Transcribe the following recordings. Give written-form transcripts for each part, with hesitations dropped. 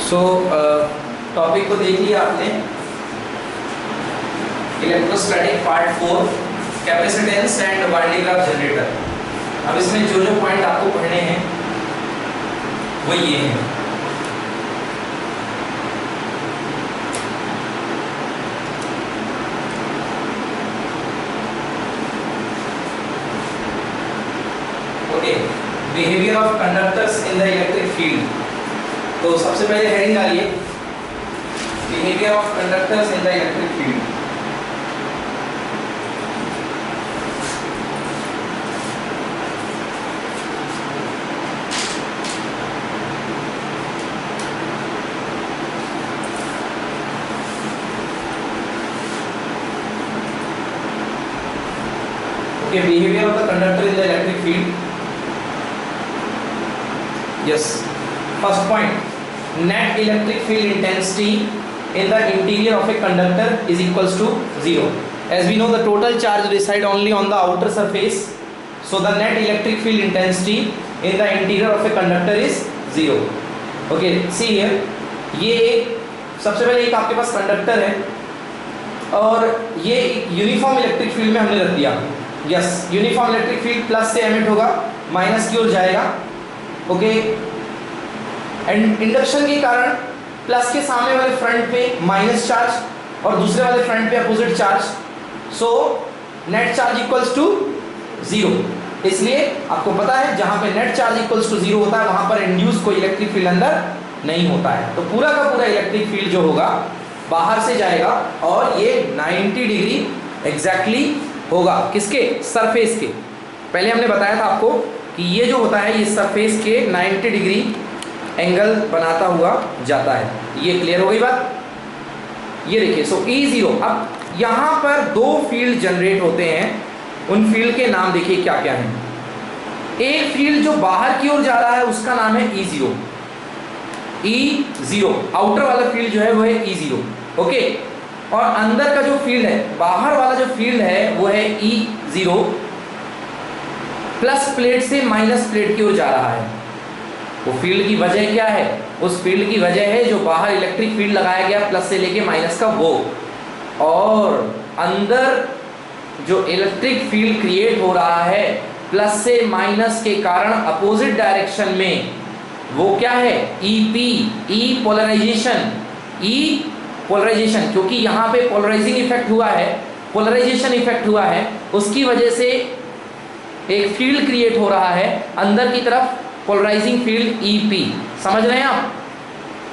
सो topic को देख लिया आपने, electrostatic part 4, capacitance and winding graph generator. अब इसमें जो जो पॉइंट आपको पढ़ने हैं वो ये हैं। Okay, behaviour of conductors in the electric field. तो सबसे पहले हेडिंग डालिए, behaviour of conductors in the electric field. Okay, behavior of the conductor in the electric field. Yes. First point, net electric field intensity in the interior of a conductor is equals to 0. As we know, the total charge reside only on the outer surface. So the net electric field intensity in the interior of a conductor is 0. Okay, see here. ये सबसे पहले एक आपके पास conductor है और ये uniform electric field में हमने रख दिया। Yes, uniform electric field plus से एमिट होगा, माइनस की ओर जाएगा। ओके, एंड इंडक्शन के कारण प्लस के सामने वाले फ्रंट पे माइनस चार्ज और दूसरे वाले फ्रंट पे opposite charge, so net charge equals to 0। इसलिए आपको पता है जहां पे नेट चार्ज इक्वल्स टू 0 होता है वहां पर इंड्यूस कोई इलेक्ट्रिक फील्ड अंदर नहीं होता है। तो पूरा का पूरा इलेक्ट्रिक फील्ड जो होगा बाहर से जाएगा और ये 90 डिग्री एग्जैक्टली होगा किसके, सरफेस के। पहले हमने बताया था आपको कि ये जो होता है ये सरफेस के 90 डिग्री एंगल बनाता हुआ जाता है। ये क्लियर हो गई बात। ये देखिए, सो E0। अब यहाँ पर दो फील्ड जनरेट होते हैं, उन फील्ड के नाम देखिए क्या क्या हैं। एक फील्ड जो बाहर की ओर जा रहा है उसका नाम है E0। E0 आउटर वाला फील्ड जो है वो है E0। ओके, और अंदर का जो फील्ड है, बाहर वाला जो फील्ड है वो है E0 प्लस प्लेट से माइनस प्लेट की ओर जा रहा है। वो फील्ड की वजह क्या है? उस फील्ड की वजह है जो बाहर इलेक्ट्रिक फील्ड लगाया गया प्लस से लेके माइनस का वो, और अंदर जो इलेक्ट्रिक फील्ड क्रिएट हो रहा है प्लस से माइनस के कारण अपोजिट डायरेक्शन में, वो क्या है? EP, E polarisation. E polarisation, क्योंकि यहाँ पे पोलराइजिंग इफेक्ट हुआ है, पोलराइजेशन इफेक्ट हुआ है, उसकी वजह से एक फील्ड क्रिएट हो रहा है अंदर की तरफ, पोलराइजिंग फील्ड EP। समझ रहे हैं आप?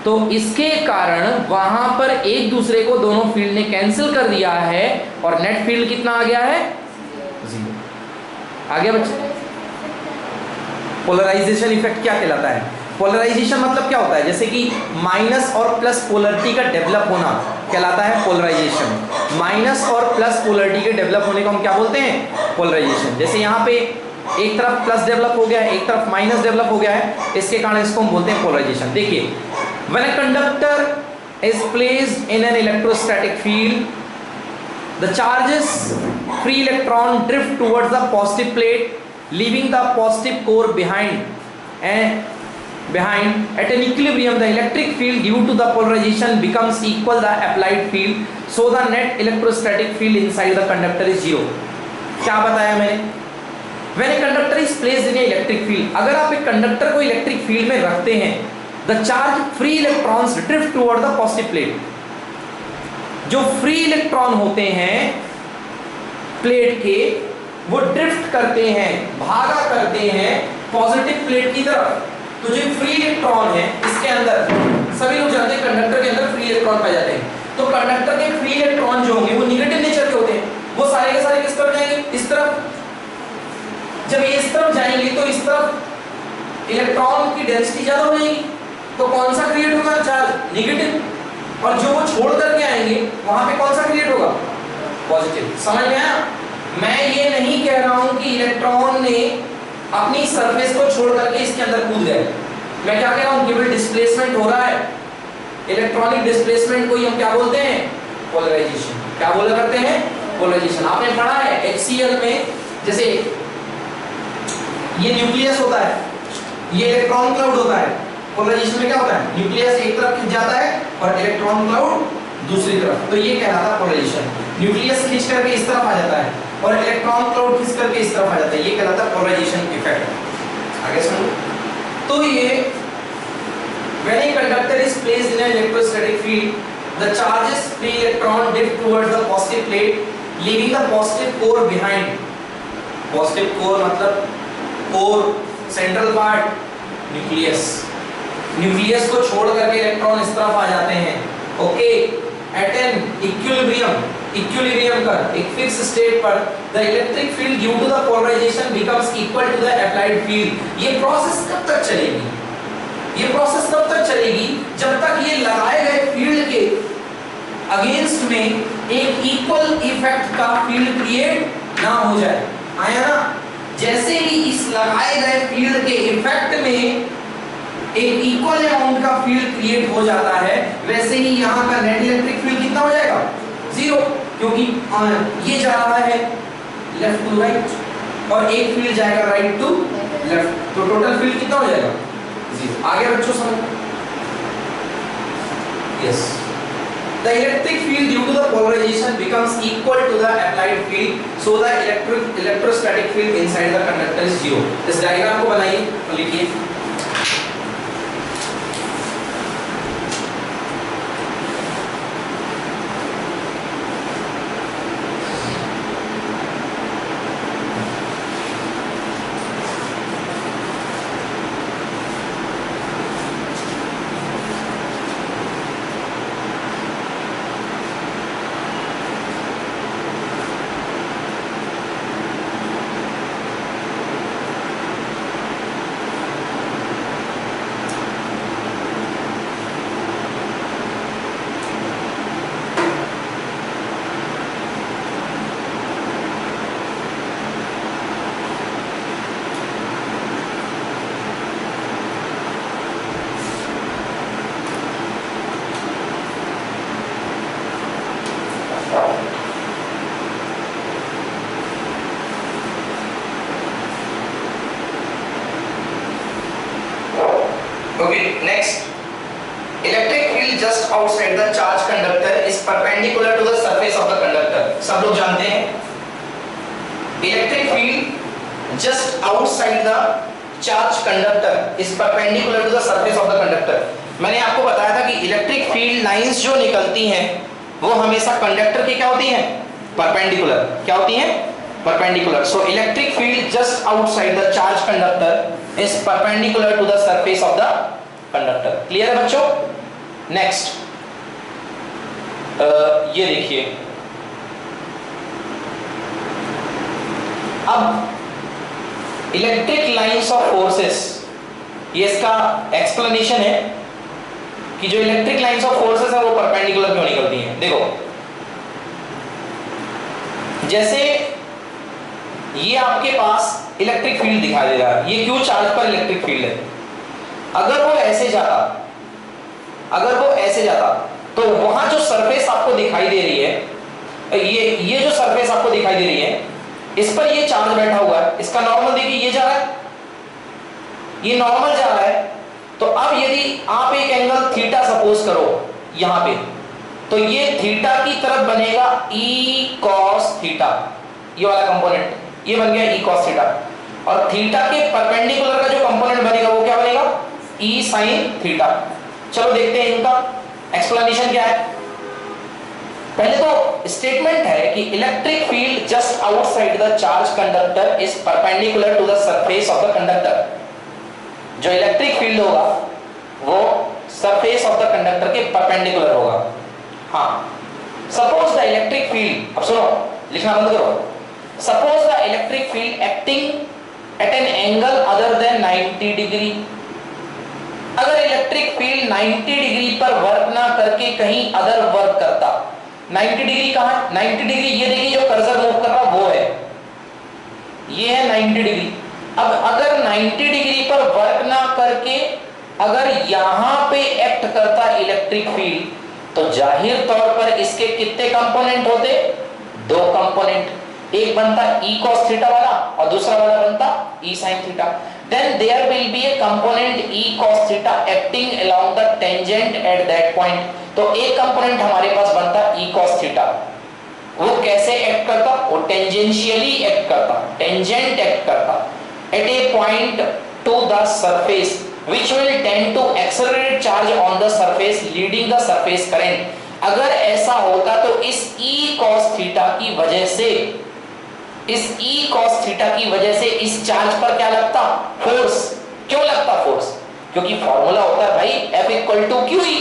तो इसके कारण वहां पर एक दूसरे को दोनों फील्ड ने कैंसिल कर दिया है और नेट फील्ड कितना आ गया है? 0 आ गया बच्चे। पोलराइजेशन इफेक्ट क्या कहलाता है? पोलराइजेशन मतलब क्या होता है? जैसे कि माइनस और प्लस पोलरिटी का डेवलप होना कहलाता है पोलराइजेशन। माइनस और प्लस पोलरिटी के डेवलप होने को हम क्या बोलते हैं? पोलराइजेशन। जैसे यहाँ पे एक तरफ प्लस डेवलप हो गया है, एक तरफ माइनस डेवलप हो गया है, इसके कारण इसको हम बोलते हैं पोलराइजेशन। देखिए, when a conductor is placed in an electrostatic field, the charges free electron drift towards the positive plate, leaving the positive core behind at an equilibrium. The electric field due to the polarization becomes equal the applied field, so the net electrostatic field inside the conductor is 0. क्या बताया मैंने? When a conductor is placed in a electric field, अगर आप एक conductor को electric field में रखते हैं, the charge free electrons drift toward the positive plate. जो फ्री इलेक्ट्रॉन होते हैं प्लेट के, वो ड्रिफ्ट करते हैं, भागा करते हैं पॉजिटिव प्लेट की तरफ। तो जो फ्री इलेक्ट्रॉन है इसके अंदर, सभी लोग जानते हैं कंडक्टर के अंदर फ्री इलेक्ट्रॉन पाए जाते हैं। तो कंडक्टर के फ्री इलेक्ट्रॉन जो होंगे वो नेगेटिव नेचर के होते हैं, वो सारे के सारे किस तरफ जाएंगे? इस तरफ। जब ये इस तरफ जाएंगे तो इस तरफ इलेक्ट्रॉन की डेंसिटी ज्यादा हो जाएगी, तो कौन सा क्रिएट होगा? Charge negative. और जो वो छोड़ करके आएंगे वहां पे कौन सा क्रिएट होगा? पॉजिटिव। समझ में आया? मैं ये नहीं कह रहा हूं कि इलेक्ट्रॉन ने अपनी सरफेस को छोड़ करके इसके अंदर कूद गए। मैं क्या कह रहा हूं? केवल डिस्प्लेसमेंट हो रहा है। इलेक्ट्रॉनिक डिस्प्लेसमेंट को हम क्या बोलते हैं? पोलराइजेशन। क्या बोला करते हैं? पोलराइजेशन। आपने पढ़ा है HCl में, जैसे ये न्यूक्लियस होता है, ये इलेक्ट्रॉन क्लाउड होता है, पोलराइजेशन में क्या होता है, न्यूक्लियस एक तरफ खिंच जाता है और इलेक्ट्रॉन क्लाउड दूसरी तरफ, तो ये कहलाता है पोलराइजेशन। न्यूक्लियस खींच करके इस तरफ आ जाता है और इलेक्ट्रॉन क्लाउड खींच करके इस तरफ आ जाता है, ये कहलाता है पोलराइजेशन इफेक्ट। आगे सुनो, तो ये when a conductor is placed in an electrostatic field, the charges free electron drift towards the positive plate, leaving the positive core behind. Positive core मतलब core, central part, nucleus. Nucleus को छोड़ करके electron इस तरफ आ जाते हैं। Okay, eight N equilibrium कर एक फिक्स स्टेट पर the electric field due to the polarisation becomes equal to the applied field. ये प्रोसेस कब तक चलेगी, ये प्रोसेस तब तक चलेगी जब तक ये लगाए गए फील्ड के अगेंस्ट में एक इक्वल इफेक्ट का फील्ड क्रिएट ना हो जाए। आया ना, जैसे ही इस लगाए गए फील्ड के इफेक्ट में एक इक्वल अमाउंट का फील्ड क्रिएट हो जाता है, वैसे ही यहाँ का नेट इलेक्ट्रिक फील्ड कितना हो जाएगा, जीरो, क्योंकि ये जा रहा है लेफ्ट टू राइट और एक फील्ड जाएगा राइट टू लेफ्ट, तो टोटल फील्ड कितना हो जाएगा, जीरो। आगे बच्चों समझ, yes, the electric field due to the polarization becomes equal to the applied field, so the electrostatic field inside the conductor is zero। इस डायग्राम को बनाइए और लिखिए। Okay, next, electric field just outside the charge conductor is perpendicular to the surface of the conductor। सब लोग जानते हैं electric field just outside the charge conductor is perpendicular to the surface of the conductor। मैंने आपको बताया था कि electric field lines जो निकलती हैं वो हमेशा कंडक्टर की क्या होती हैं, परपेंडिकुलर। क्या होती हैं, perpendicular. So electric field just outside the charge conductor is perpendicular to the surface of the conductor. Clear है बच्चों? नेक्स्ट, ये देखिए, अब इलेक्ट्रिक लाइंस ऑफ फोर्सेस, ये इसका एक्सप्लेनेशन है कि जो इलेक्ट्रिक लाइंस ऑफ फोर्सेस है वो परपेंडिकुलर क्यों निकलती हैं। देखो, जैसे ये आपके पास इलेक्ट्रिक फील्ड दिखाई दे रहा है, ये क्यों चार्ज पर इलेक्ट्रिक फील्ड है। अगर वो ऐसे जाता, अगर वो ऐसे जाता तो वहां जो सरफेस आपको दिखाई दे रही है, ये जो सरफेस आपको दिखाई दे रही है, इस पर ये चार्ज बैठा हुआ है, इसका नॉर्मल देखिए, ये जा रहा है, ये नॉर्मल जा रहा है। तो अब यदि आप एक एंगल थीटा सपोज करो यहां पे, तो ये थीटा की तरफ बनेगा ई कॉस थीटा, ये वाला कंपोनेंट, ये बन गया ई कॉस थीटा। और थीटा के परपेंडिकुलर का जो कंपोनेंट बनेगा वो क्या बनेगा, ई साइन थीटा। चलो देखते हैं इनका एक्सप्लेनेशन क्या है। पहले तो स्टेटमेंट है कि electric field just outside the charge conductor is perpendicular to the surface of the conductor. जो इलेक्ट्रिक फील्ड होगा वो सरफेस ऑफ द कंडक्टर के परपेंडिकुलर होगा। हाँ, सपोज द इलेक्ट्रिक फील्ड, अब सुनो, लिखना बंद करो। Suppose the electric field acting at an angle other than 90 degree. अगर इलेक्ट्रिक फील्ड 90 डिग्री पर वर्क ना करके कहीं अदर वर्क करता, 90 डिग्री कहां है, 90 डिग्री ये देखिए जो कर्सर मूव कर रहा वो है, ये है 90 डिग्री। अब अगर 90 डिग्री पर वर्क ना करके अगर यहां पे एक्ट करता इलेक्ट्रिक फील्ड, तो जाहिर तौर पर इसके कितने कंपोनेंट होते, दो कंपोनेंट, एक बनता ई कॉस थीटा वाला और दूसरा वाला बनता E sine theta. then there will be a component E cos theta acting along the tangent at that point. तो एक कंपोनेंट हमारे पास बनता E cos theta, वो कैसे एक्ट करता, वो टेंजेंशियली एक्ट करता, टेंजेंट एक्ट करता at a point to the surface which will tend to accelerate charge on the surface leading the surface current. अगर ऐसा होता तो इस E cos theta की वजह से, इस E cos theta की वजह से इस चार्ज पर क्या लगता, फोर्स. क्यों लगता फोर्स, क्योंकि फॉर्मूला होता है भाई F equal to QE.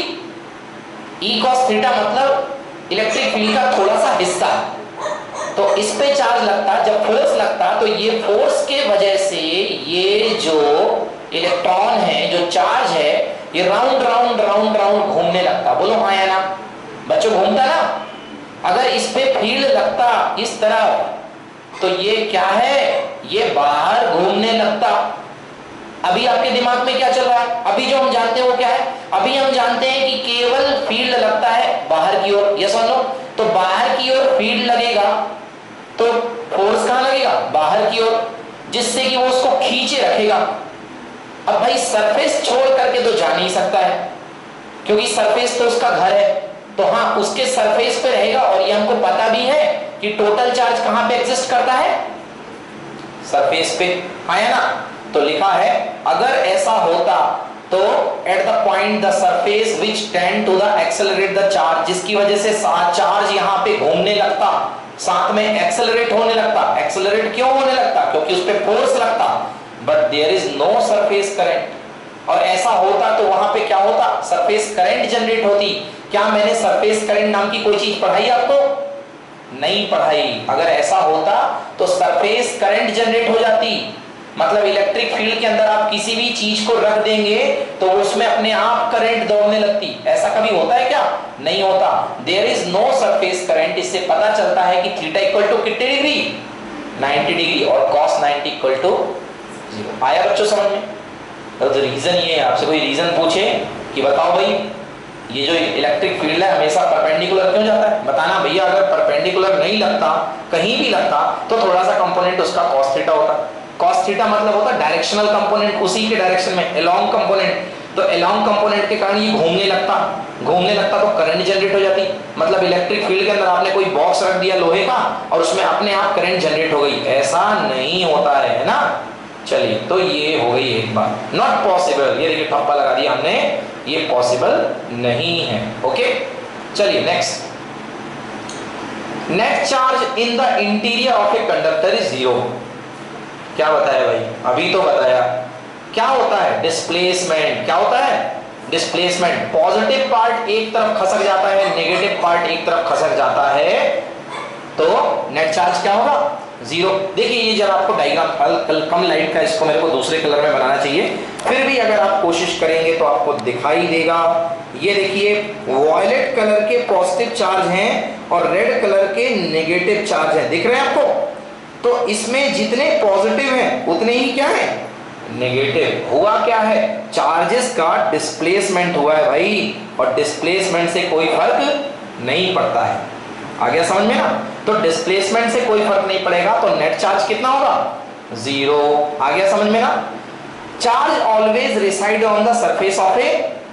E cos theta मतलब इलेक्ट्रिक फील्ड का थोड़ा सा हिस्सा, तो इस पे चार्ज लगता, जब फोर्स लगता तो ये फोर्स के वजह से ये जो इलेक्ट्रॉन है, जो चार्ज है, ये राउंड राउंड राउंड राउंड घूमने लगता. बोलो हाँ या ना बच्चों, घूमता ना. अगर इस पे फील्ड लगता इस तरफ तो ये क्या है, ये बाहर घूमने लगता. अभी आपके दिमाग में क्या चल रहा है, अभी जो हम जानते हैं वो क्या है, अभी हम जानते हैं कि केवल फील्ड लगता है बाहर की ओर. यस और नो. तो बाहर की ओर फील्ड लगेगा तो फोर्स कहां लगेगा, बाहर की ओर, जिससे कि वो उसको खींचे रखेगा. अब भाई सरफेस छोड़ करके तो जा नहीं सकता है, क्योंकि सरफेस तो उसका घर है, तो हाँ उसके सरफेस पे रहेगा. और ये हमको पता भी है कि टोटल चार्ज कहां पे एग्जिस्ट करता है, सरफेस पे. आया ना. तो लिखा है अगर ऐसा होता तो at the point the surface which tend to the accelerate the charge, जिसकी वजह से चार्ज यहाँ पे घूमने लगता, साथ में एक्सेलरेट होने लगता. एक्सेलरेट क्यों होने लगता, क्योंकि उस पे फोर्स लगता. But there is no surface current. और ऐसा होता तो वहां पे क्या होता, सरफेस करंट जनरेट होती. क्या मैंने सरफेस करंट नाम की कोई चीज पढ़ाई आपको, नहीं पढ़ाई. अगर ऐसा होता तो सरफेस करंट जनरेट हो जाती, मतलब इलेक्ट्रिक फील्ड के अंदर आप किसी भी चीज को रख देंगे तो उसमें अपने आप करंट दौड़ने लगती. ऐसा कभी होता है क्या, नहीं होता. There is no surface current. इससे पता चलता है कि थीटा इक्वल टू कितने डिग्री, 90 डिग्री, और cos 90 इक्वल टू 0. आया बच्चों समझ में. तो रीजन ये है, आपसे कोई रीजन पूछे कि बताओ भाई ये जो इलेक्ट्रिक फील्ड है हमेशा परपेंडिकुलर क्यों जाता है, बताना भैया. अगर परपेंडिकुलर नहीं लगता, कहीं भी लगता, तो थोड़ा सा कंपोनेंट उसका cos थीटा होता. cos थीटा मतलब होता डायरेक्शनल कंपोनेंट, उसी के डायरेक्शन में अलोंग कंपोनेंट. तो अलोंग कंपोनेंट के कारण ये घूमने लगता, घूमने लगता तो करंट जनरेट हो जाती. मतलब इलेक्ट्रिक फील्ड के अंदर आपने कोई बॉक्स रख दिया लोहे का और उसमें अपने आप करंट जनरेट हो गई, ऐसा नहीं होता है ना. चलिए तो ये हो गई एक बात, नॉट पॉसिबल. ये देखिए ठप्पा लगा दिया हमने, ये पॉसिबल नहीं है. ओके चलिए next. Net charge in the interior of a conductor is 0. क्या बताया भाई, अभी तो बताया. क्या होता है, डिस्प्लेसमेंट. क्या होता है, डिस्प्लेसमेंट. पॉजिटिव पार्ट एक तरफ खसक जाता है, नेगेटिव पार्ट एक तरफ खसक जाता है, तो नेट चार्ज क्या होगा, 0. देखिए ये जरा आपको डायग्राम कम लाइट का, इसको मेरे को दूसरे कलर में बनाना चाहिए, फिर भी अगर आप कोशिश करेंगे तो आपको दिखाई देगा. ये देखिए वॉयलेट कलर के पॉजिटिव चार्ज हैं और रेड कलर के नेगेटिव चार्ज हैं, दिख रहे हैं आपको. तो इसमें जितने पॉजिटिव हैं उतने ही क्या है, नेगेटिव. हुआ क्या है, चार्जेस का डिस्प्लेसमेंट हुआ है भाई, और डिस्प्लेसमेंट से कोई फर्क नहीं पड़ता है. आ गया समझ में ना. तो डिस्प्लेसमेंट से कोई फर्क नहीं पड़ेगा, तो नेट चार्ज कितना होगा, 0. आ गया समझ में ना. Charge always reside on the surface of a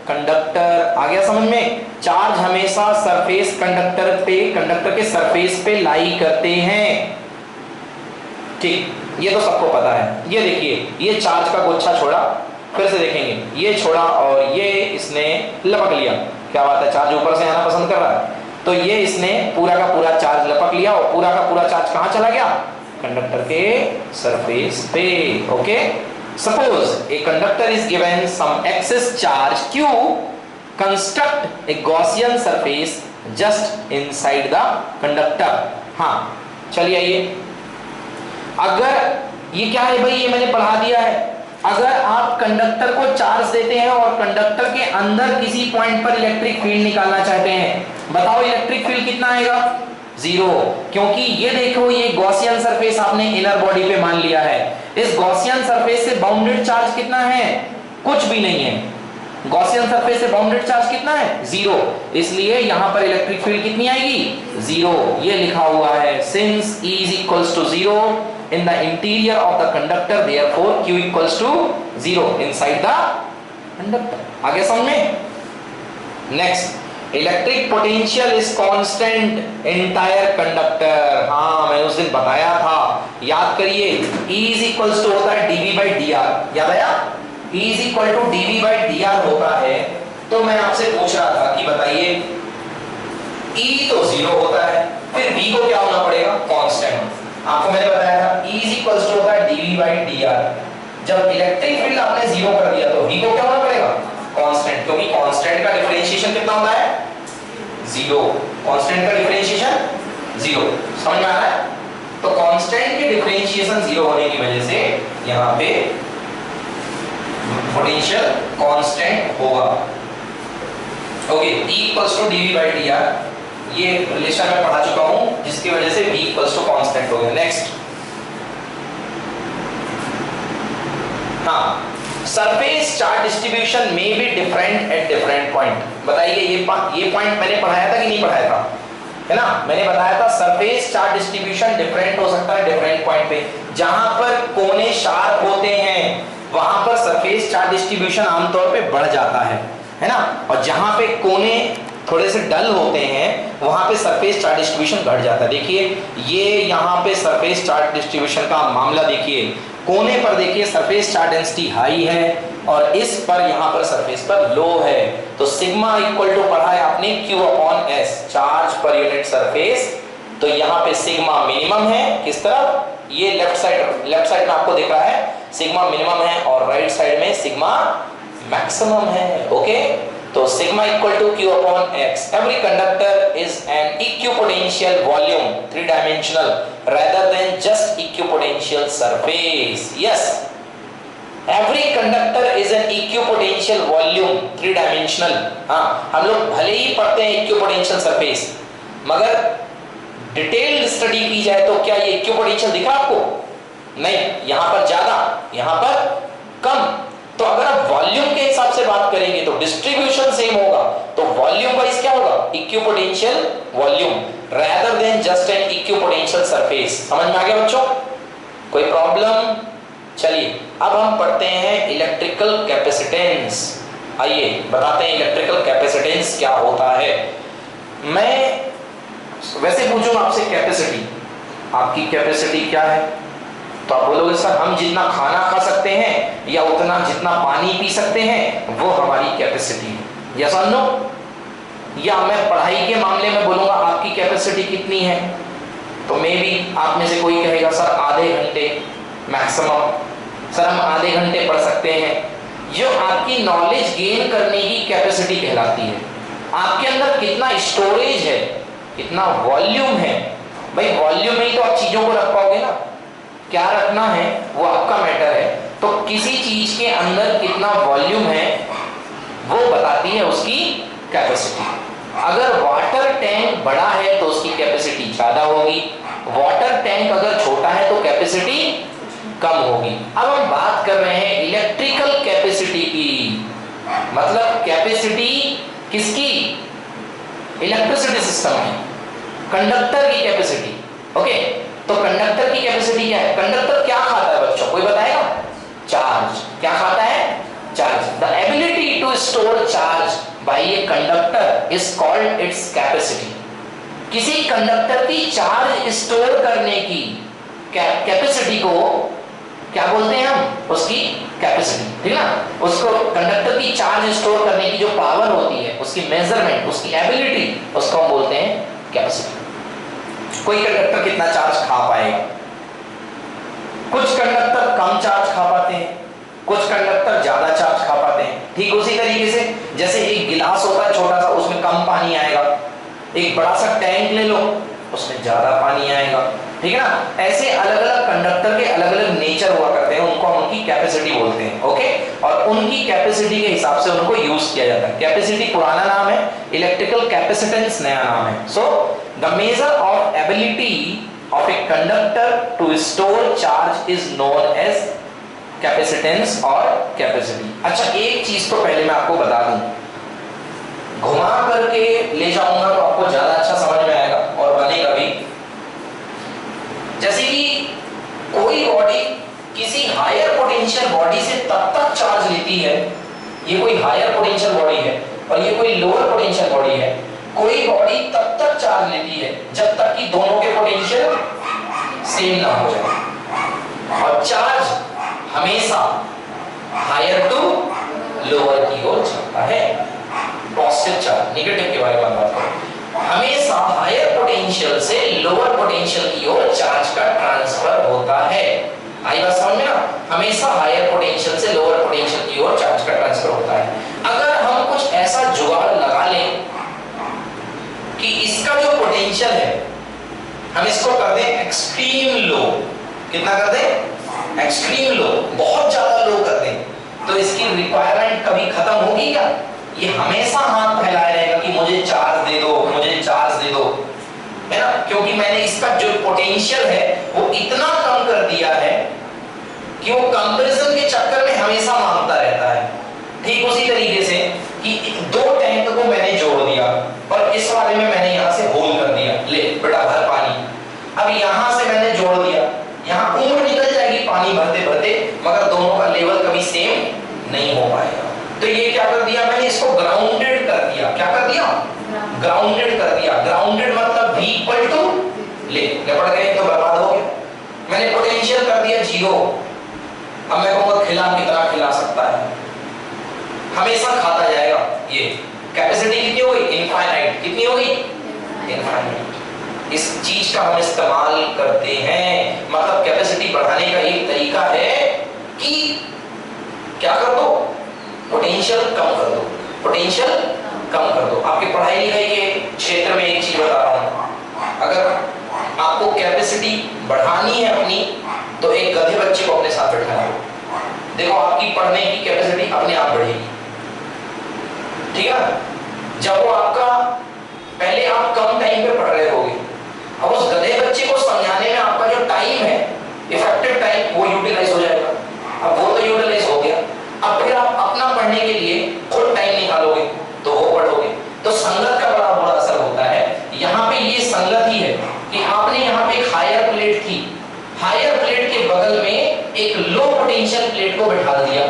conductor. आ गया समझ में. चार्ज हमेशा सरफेस कंडक्टर पे, कंडक्टर के सरफेस पे लाई करते हैं. ठीक, ये तो सबको पता है. ये देखिए ये चार्ज का गुच्छा छोड़ा, फिर से देखेंगे, ये छोड़ा और ये इसने लपक लिया. क्या बात है, चार्ज ऊपर से आना पसंद कर रहा है. तो ये इसने पूरा का पूरा चार्ज लपक लिया और पूरा का पूरा चार्ज कहां चला गया, कंडक्टर के सरफेस पे. Okay, suppose a conductor is given some excess charge Q, construct a Gaussian surface just inside the conductor. हाँ चलिए आइए. अगर ये क्या है भाई, ये मैंने पढ़ा दिया है. अगर आप कंडक्टर को चार्ज देते हैं और कंडक्टर के अंदर किसी पॉइंट पर इलेक्ट्रिक फील्ड निकालना चाहते हैं, बताओ इलेक्ट्रिक फील्ड कितना आएगा, 0. क्योंकि ये देखो ये गॉसियन सरफेस आपने इनर बॉडी पे मान लिया है. इस गॉसियन सरफेस से बाउंडेड चार्ज कितना है, कुछ भी नहीं है. गॉसियन सरफेस से बाउंडेड चार्ज कितना है, 0. इसलिए यहां पर इलेक्ट्रिक फील्ड कितनी आएगी, 0. ये लिखा हुआ है since E is equals to 0, in the interior of the conductor, therefore Q equals to 0 inside the conductor. आगे समझ में? Next, electric potential is constant entire conductor. हाँ मैंने उस दिन बताया था, याद करिए, E इज इक्वल्स टू होता है dV बाई dr, याद आया? E is equal to dV by dr होता है। तो मैं आपसे पूछ रहा था कि बताइए E तो 0 होता है, फिर V को क्या होना पड़ेगा? कांस्टेंट। आपको मैंने बताया था E इज इक्वल्स टू होता है dV बाई dr। जब इलेक्ट्रिक फील्ड आपने 0 कर दिया तो V को क्या होना पड़ेगा? कांस्टेंट, क्योंकि कांस्टेंट का डिफरेंशिएशन कितना होता है? 0। कांस्टेंट का डिफरेंशिएशन 0, समझ में आ रहा है? तो कांस्टेंट के डिफरेंशिएशन 0 होने की वजह से यहां पे पोटेंशियल कांस्टेंट होगा। Okay, E equals to dV by dr, ये रिलेशन मैं पढ़ा चुका हूं, जिसकी वजह से V इक्वल्स टू कांस्टेंट हो गया। नेक्स्ट, हाँ, सरफेस चार्ज डिस्ट्रीब्यूशन में be different at different point. बताइए ये पॉइंट मैंने पढ़ाया था कि नहीं पढ़ाया था? है ना, मैंने बताया था सरफेस चार्ज डिस्ट्रीब्यूशन डिफरेंट हो सकता है डिफरेंट पॉइंट पे। जहां पर कोने शार्प होते हैं वहां पर सरफेस चार्ज डिस्ट्रीब्यूशन आमतौर पे बढ़ जाता है ना, और जहां पे कोने थोड़े से डल होते हैं वहां पे सरफेस चार्ज डिस्ट्रीब्यूशन घट जाता है। देखिए ये यहाँ पे सरफेस चार्ज डिस्ट्रीब्यूशन का मामला देखिए, कोने पर देखिए सरफेस चार्ज डेंसिटी हाई है और इस पर यहाँ पर सरफेस पर लो है। तो सिग्मा इक्वल टू पढ़ा है आपने Q upon S, charge per unit surface. तो यहाँ पे सिग्मा मिनिमम है, किस तरफ? ये लेफ्ट साइड में आपको दिख रहा है सिग्मा मिनिमम है, और राइट साइड में सिग्मा मैक्सिमम है। ओके, तो sigma equal to Q upon X। Every conductor is an equipotential volume, 3 dimensional, rather than just equipotential surface. Yes, every conductor is an equipotential volume, 3 dimensional। हाँ, हम लोग भले ही पढ़ते हैं equipotential surface, मगर detailed study की जाए तो क्या ये इक्विपोटेंशियल दिखा आपको? नहीं, यहाँ पर ज्यादा, यहाँ पर कम। तो अगर आप वॉल्यूम के हिसाब से बात करेंगे तो डिस्ट्रीब्यूशन सेम होगा, तो वॉल्यूम वाइज क्या होगा? Equipotential volume rather than just an equipotential surface। समझ में आ गया बच्चों? कोई प्रॉब्लम? चलिए अब हम पढ़ते हैं इलेक्ट्रिकल कैपेसिटेंस। आइए बताते हैं इलेक्ट्रिकल कैपेसिटेंस क्या होता है। मैं वैसे पूछूंगा आपसे कैपेसिटी, आपकी कैपेसिटी क्या है? तो आप बोलोगे सर हम जितना खाना खा सकते हैं या उतना जितना पानी पी सकते हैं वो हमारी कैपेसिटी है। यस और नो? या मैं पढ़ाई के मामले में बोलूंगा आपकी कैपेसिटी कितनी है, तो मे बी आप में से कोई कहेगा सर आधे घंटे मैक्सिमम, सर हम आधे घंटे पढ़ सकते हैं। जो आपकी नॉलेज गेन करने की कैपेसिटी कहलाती है। आपके अंदर कितना स्टोरेज है, कितना वॉल्यूम है। भाई वॉल्यूम में ही तो आप चीजों को रख पाओगे ना, क्या रखना है वो आपका मैटर है। तो किसी चीज के अंदर कितना वॉल्यूम है वो बताती है उसकी कैपेसिटी। अगर वाटर टैंक बड़ा है तो उसकी कैपेसिटी ज्यादा होगी, वाटर टैंक अगर छोटा है तो कैपेसिटी कम होगी। अब हम बात कर रहे हैं इलेक्ट्रिकल कैपेसिटी की, मतलब कैपेसिटी किसकी? इलेक्ट्रिसिटी सिस्टम की, कंडक्टर की कैपेसिटी। ओके, तो कंडक्टर की कैपेसिटी क्या है? कंडक्टर क्या खाता है बच्चों, कोई बताएगा? चार्ज। क्या खाता है? Charge. The ability to store charge by a conductor is called its capacity. किसी कंडक्टर की चार्ज स्टोर करने की कैपेसिटी को क्या बोलते हैं हम? उसकी कैपेसिटी, ठीक ना? उसको कंडक्टर की चार्ज स्टोर करने की जो पावर होती है, उसकी मेजरमेंट, उसकी एबिलिटी, उसको हम बोलते हैं कैपेसिटी। कोई कंडक्टर कितना चार्ज खा पाएगा? कुछ कंडक्टर कम चार्ज खा पाते हैं, कुछ कंडक्टर ज्यादा चार्ज खा पाते हैं। ठीक उसी तरीके से जैसे एक गिलास होता है छोटा सा, उसमें कम पानी आएगा, एक बड़ा सा टैंक ले लो उसमें ज्यादा पानी आएगा, ठीक है ना? ऐसे अलग अलग कंडक्टर के अलग अलग नेचर हुआ करते हैं, उनको हम उनकी कैपेसिटी बोलते हैं। ओके, और उनकी कैपेसिटी के हिसाब से उनको यूज किया जाता है। कैपेसिटी पुराना नाम है, इलेक्ट्रिकल कैपेसिटेंस नया नाम है। So the measure of ability of a conductor to store charge is known as capacitance और कैपेसिटी। अच्छा एक चीज तो पहले मैं आपको बता दूं, घुमा करके ले जाऊंगा तो आपको ज्यादा अच्छा समझ में आएगा और बनेगा भी। जैसे कि कोई कोई बॉडी किसी हायर पोटेंशियल बॉडी से तब तक चार्ज लेती है, ये कोई हायर पोटेंशियल बॉडी है और ये कोई लोअर पोटेंशियल बॉडी है, कोई बॉडी तब तक चार्ज लेती है जब तक कि दोनों के पोटेंशियल सेम ना हो जाए। और चार्ज हमेशा हायर टू लोअर की ओर चलता है। पॉजिटिव चार्ज, नेगेटिव के बारे में बात करें, हमेशा हायर पोटेंशियल से लोअर पोटेंशियल की ओर चार्ज का ट्रांसफर होता है। आई बात समझ में ना? हमेशा हायर पोटेंशियल से लोअर पोटेंशियल की ओर चार्ज का ट्रांसफर होता है। अगर हम कुछ ऐसा जुगाड़ लगा लें कि इसका जो पोटेंशियल है हम इसको कर दें एक्सट्रीम लो, कितना कर दें? एक्सट्रीम लो, बहुत ज्यादा लो कर दें, तो इसकी रिक्वायरमेंट कभी खत्म होगी क्या? ये हमेशा हाथ फैलाए रहेगा कि मुझे चार्ज दे दो, मुझे चार्ज दे दो, है ना? क्योंकि मैंने इसका जो पोटेंशियल है वो इतना कम कर दिया है कि वो कंपैरिजन के चक्कर में हमेशा मांगता रहता है। ठीक उसी तरीके से कि दो टैंक को मैंने जोड़ दिया और इस वाले में मैंने यहां से होल कर दिया, ले बेटा भर पानी। अब यहां से मैंने जोड़ दिया, यहां उम्र निकल जाएगी पानी भरते भरते, मगर दोनों का लेवल कभी सेम नहीं हो पाएगा। तो ये क्या कर दिया मैंने? इसको ग्राउंडेड कर दिया। क्या कर दिया? ग्राउंडेड कर दिया। ग्राउंडेड मतलब V इक्वल टू, ले पड़ गए तो बर्बाद हो गया। मैंने पोटेंशियल कर दिया 0। अब मैं कहूंगा खिला, कितना खिला सकता है? हमेशा खाता जाएगा। ये कैपेसिटी कितनी होगी? इनफाइनाइट। कितनी होगी? इनफाइनाइट। इस चीज का हम इस्तेमाल करते हैं, मतलब कैपेसिटी बढ़ाने का एक तरीका है कि क्या कर दो? पोटेंशियल कम कर दो, पोटेंशियल कम कर दो। आपके पढ़ाई लिखाई के क्षेत्र में एक चीज बता रहा हूं, अगर आपको कैपेसिटी बढ़ानी है अपनी, तो एक गधे बच्चे को अपने साथ बैठा लो, देखो आपकी पढ़ने की कैपेसिटी अपने आप बढ़ेगी। ठीक है? जब वो आपका, पहले आप कम टाइम पे पढ़ रहे होगे, अब उस गधे बच्चे को समझाने में आपका जो टाइम है, इफेक्टिव टाइम, वो यूटिलाइज हो जाएगा। अब वो तो यूटिलाइज हो गया, अब फिर आप अपना पढ़ने के लिए खुद टाइम निकालोगे तो वो पढ़ोगे। तो संगत का बड़ा बुरा असर होता है। यहाँ पे ये संगत ही है कि आपने यहाँ पे एक हायर प्लेट थी, हायर प्लेट के बगल में एक लो पोटेंशियल प्लेट को बैठा दिया,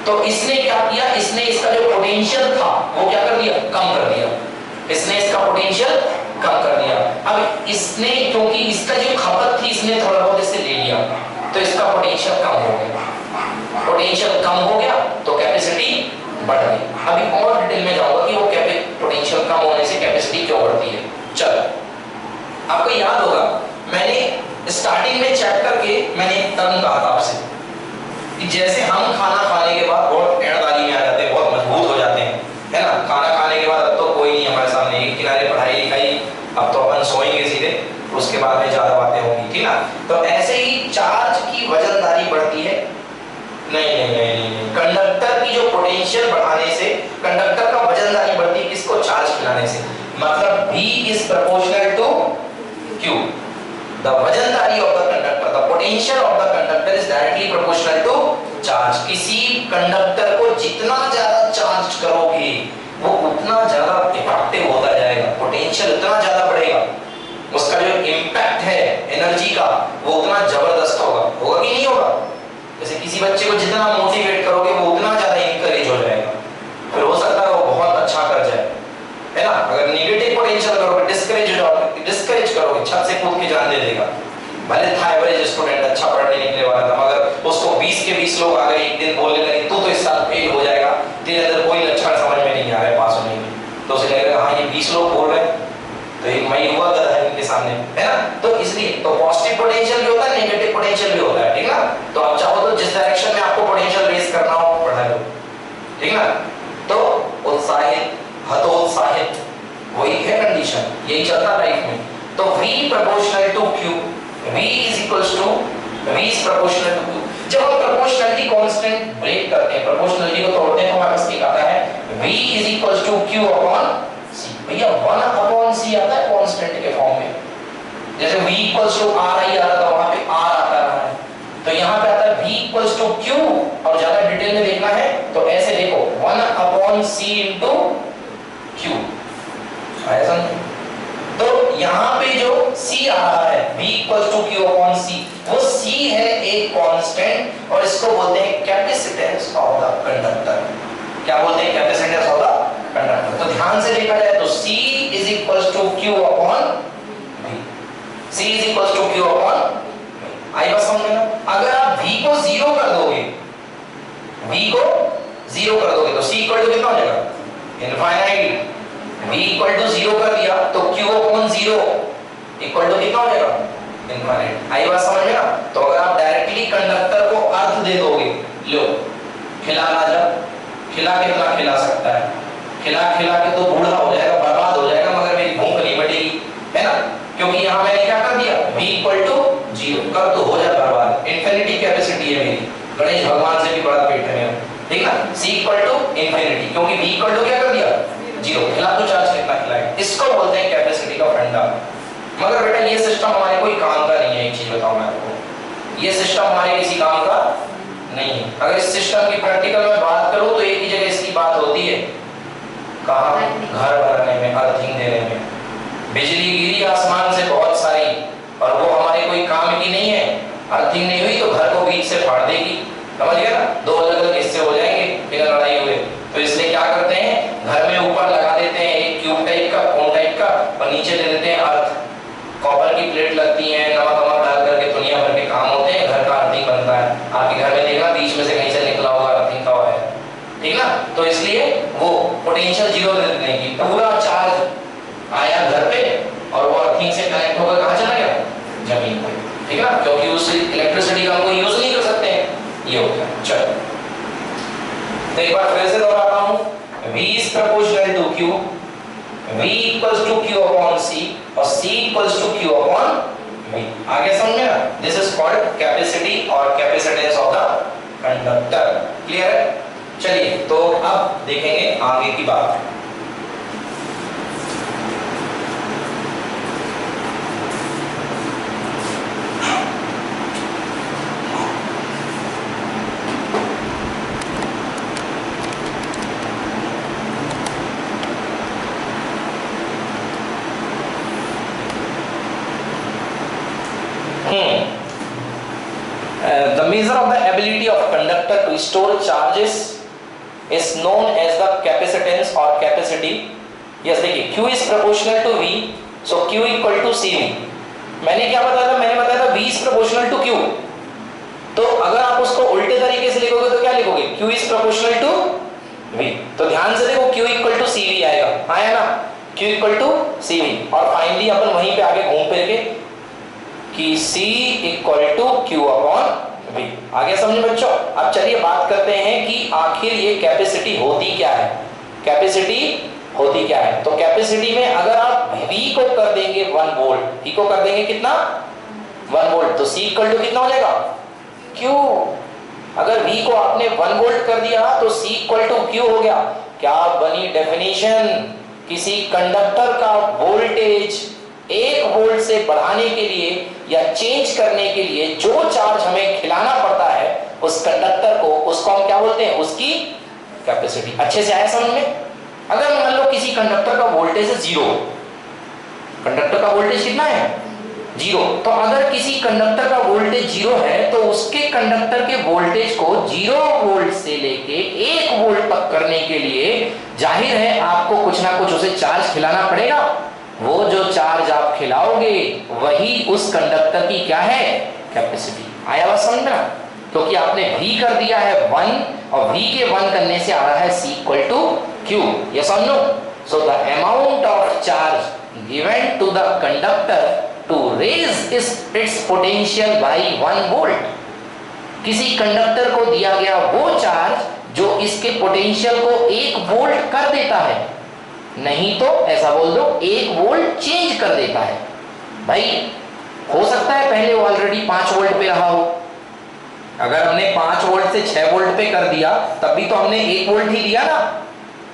तो इसने क्या किया? इसने इसका जो पोटेंशियल था वो क्या कर दिया? कम कर दिया। इसने इसका पोटेंशियल कम कर दिया। अब इसने, क्योंकि इसका जो खपत थी इसने थोड़ा बहुत इससे ले लिया, तो इसका पोटेंशियल कम हो गया। पोटेंशियल कम हो गया तो कैपेसिटी बढ़ गई। अभी और डिटेल में जाऊंगा कि वो पोटेंशियल कम होने से कैपेसिटी क्यों बढ़ती है। चलो, आपको याद होगा मैंने स्टार्टिंग में चैप्टर के मैंने एक टर्म कहा था आपसे कि जैसे हम खाना खाने के बाद बहुत एड़दारी में आ जाते हैं, बहुत मजबूत हो जाते हैं, है ना? खाना खाने के बाद अब तो कोई नहीं हमारे सामने, एक किनारे पढ़ाई लिखाई, अब तो अपन सोएंगे सीधे, उसके बाद में ज्यादा बातें होंगी, ठीक ना? तो ऐसे ही चार्ज की वजनदारी बढ़ती है। नहीं, कंडक्टर की जो पोटेंशियल बढ़ाने से कंडक्टर का वजनदारी बढ़ती है, किसको? चार्ज खिलाने से। मतलब V is proportional to Q. The वजनदारी of the conductor, the potential of the conductor is directly proportional to charge. किसी कंडक्टर को जितना ज्यादा चार्ज करोगे वो उतना ज्यादा इफेक्टिव होता जाएगा, पोटेंशियल उतना ज्यादा बढ़ेगा, उसका जो इम्पैक्ट है एनर्जी का वो उतना जबरदस्त होगा। होगा कि नहीं होगा? जैसे किसी बच्चे को जितना मोटिवेट करोगे वो उतना ज्यादा इंकरेज हो जाएगा, फिर हो सकता है वो बहुत अच्छा कर जाए, है ना? अगर नेगेटिव पोटेंशियल करोगे, डिस्करेज करोगे, छत से कूद के जान दे देगा। भले था एवरेज स्टूडेंट, अच्छा पढ़ने निकले वाला था, मगर उसको 20 के 20 लोग आ गए एक दिन बोलने लगे तू तो इस साल फेल हो जाएगा, तेरे अंदर कोई लक्षण समझ में नहीं आ रहा है पास होने में, तो उसे लगेगा हाँ ये 20 लोग बोल रहे हैं तो एक मैं हुआ गधा है इनके सामने, है ना? तो इसलिए तो पॉजिटिव पोटेंशियल भी होता है, नेगेटिव पोटेंशियल भी होता है, ठीक ना? तो आप चाहो तो जिस डायरेक्शन में आपको पोटेंशियल रेज करना हो पढ़ा लो, ठीक ना? तो उत्साहित, हतोत्साहित, वही है कंडीशन, यही चलता लाइफ में। तो V proportional to Q, V is equals to, V is proportional to Q। जब हम प्रोपोर्शनलिटी कांस्टेंट ब्रेक करते हैं, प्रोपोर्शनलिटी को तोड़ते हैं, तो हमारे पास क्या आता है? V is equals to Q upon C। भैया 1 upon C आता है कांस्टेंट के फॉर्म में, जैसे V equals to R आई आता था वहां पे R आता है, तो यहाँ पे आता है V equals to Q, और ज्यादा डिटेल में देखना है तो ऐसे देखो 1 upon C into Q, आया समझ? तो यहाँ पे जो C आ रहा है V equals to Q upon C, वो इसको बोलते हैं कैपेसिटेंस ऑफ द कंडक्टर। क्या बोलते हैं? Capacitance of the conductor. तो ध्यान से देखा जाए तो C is equal to Q upon V। C is equal to Q upon, आई बात समझ में? अगर आप V को जीरो कर दोगे, V को जीरो कर दोगे तो C इक्वल टू कितना हो जाएगा? Infinite. V equal to zero कर दिया तो Q upon zero equal to कितना हो जाएगा? इनफाइनाइट। आई बात समझ में ना? तो अगर आप डायरेक्टली कंडक्टर को अर्थ दे दोगे, लो खिला राजा, खिला कितना खिला सकता है? खिला खिला के तो बूढ़ा हो जाएगा, बर्बाद हो जाएगा, मगर मेरी भूख नहीं मिटेगी, है ना? क्योंकि यहाँ मैंने क्या कर दिया? V इक्वल टू जीरो कर तो हो जाए बर्बाद। इनफिनिटी कैपेसिटी है मेरी, गणेश भगवान से भी बड़ा पेट है मेरा, ठीक ना? C इक्वल टू इनफिनिटी, क्योंकि V इक्वल टू क्या कर दिया? जीरो। खिला तो चार्ज कितना खिलाएगा? इसको बोलते हैं कैपेसिटी का फंडा। मगर बेटा ये सिस्टम हमारे कोई काम का नहीं है। एक चीज बताऊं मैं आपको, ये सिस्टम हमारे किसी काम का नहीं है। अगर इस सिस्टम की प्रैक्टिकल में बात करूं तो एक ही जगह इसकी बात होती है, कहाँ? घर बनाने में, अर्थिंग देने में। बिजली गिरी आसमान से बहुत सारी, और वो हमारे कोई काम की नहीं है। अर्थिंग नहीं हुई तो घर को बीच से फाड़ देगी, समझ गया ना? दो अलग अलग हिस्से हो जाएंगे बिना लड़ाई हुए। तो इसलिए क्या करते हैं, घर में ऊपर लगा देते हैं एक क्यूब टाइप का, कोन टाइप का, और नीचे दे देते हैं अर्थ। कॉपर की प्लेट लगती है, नमक वमक डाल करके दुनिया भर के काम होते हैं, घर का अर्थिंग बनता है। आपके घर में देखना बीच में से कहीं से निकला होगा अर्थिंग का वायर, ठीक ना? तो इसलिए वो पोटेंशियल जीरो दे देते हैं कि पूरा चार्ज आया घर पे और वो अर्थिंग से कनेक्ट होकर कहाँ चला गया? जमीन पे, ठीक है ना? क्योंकि उस इलेक्ट्रिसिटी का हम कोई यूज नहीं कर सकते हैं। ये हो गया। चलो तो एक बार फिर से दोहराता हूं, V is proportional to Q, V equals to Q upon C और C equals to Q upon V। आगे समझ में ना? दिस इज कॉल्ड कैपेसिटी और capacitance of the conductor. Clear है? चलिए तो अब देखेंगे आगे की बात। The measure of the ability of conductor to store charges is known as the capacitance or capacity। yes देखिए, Q is proportional to V, so Q equal to CV। मैंने क्या बताया था? मैंने बताया था V is proportional to Q। तो अगर आप उसको उल्टे तरीके से लिखोगे तो क्या लिखोगे? Q is proportional to V। तो ध्यान से देखो, Q equal to CV आएगा, आया ना? Q equal to CV। और फाइनली अपन वहीं पे आगे घूम फिर के कि C equal to Q upon V। आगे समझे बच्चों? अब चलिए बात करते हैं कि आखिर ये कैपेसिटी होती क्या है। कैपेसिटी होती क्या है? तो कैपेसिटी में अगर आप V को कर देंगे 1 वोल्ट, V को कर देंगे कितना? 1 वोल्ट, तो C इक्वल टू कितना हो जाएगा? Q। अगर V को आपने 1 वोल्ट कर दिया तो C इक्वल टू Q हो गया। क्या बनी डेफिनेशन? किसी कंडक्टर का वोल्टेज 1 वोल्ट से बढ़ाने के लिए या चेंज करने के लिए जो चार्ज हमें खिलाना पड़ता है उस कंडक्टर को, उसको हम क्या बोलते हैं? उसकी कैपेसिटी। अच्छे से आया समझ में? अगर मान लो किसी कंडक्टर का वोल्टेज है 0, कंडक्टर का वोल्टेज कितना है? 0। तो अगर किसी कंडक्टर का वोल्टेज 0 है तो उसके कंडक्टर के वोल्टेज को 0 वोल्ट से लेके 1 वोल्ट तक करने के लिए जाहिर है आपको कुछ ना कुछ उसे चार्ज खिलाना पड़ेगा। वो जो चार्ज आप खिलाओगे वही उस कंडक्टर की क्या है? कैपेसिटी। आया बात समझ में? क्योंकि आपने V कर दिया है 1 और V के 1 करने से आ रहा है C equal to Q। Yes और no? So the amount of charge given to the conductor to raise its potential by 1 volt. किसी कंडक्टर को दिया गया वो चार्ज जो इसके पोटेंशियल को 1 वोल्ट कर देता है, नहीं तो ऐसा बोल दो 1 वोल्ट चेंज कर देता है। भाई हो सकता है पहले वो ऑलरेडी 5 वोल्ट पे रहा हो, अगर हमने 5 वोल्ट से 6 वोल्ट पे कर दिया तब भी तो हमने 1 वोल्ट ही दिया ना।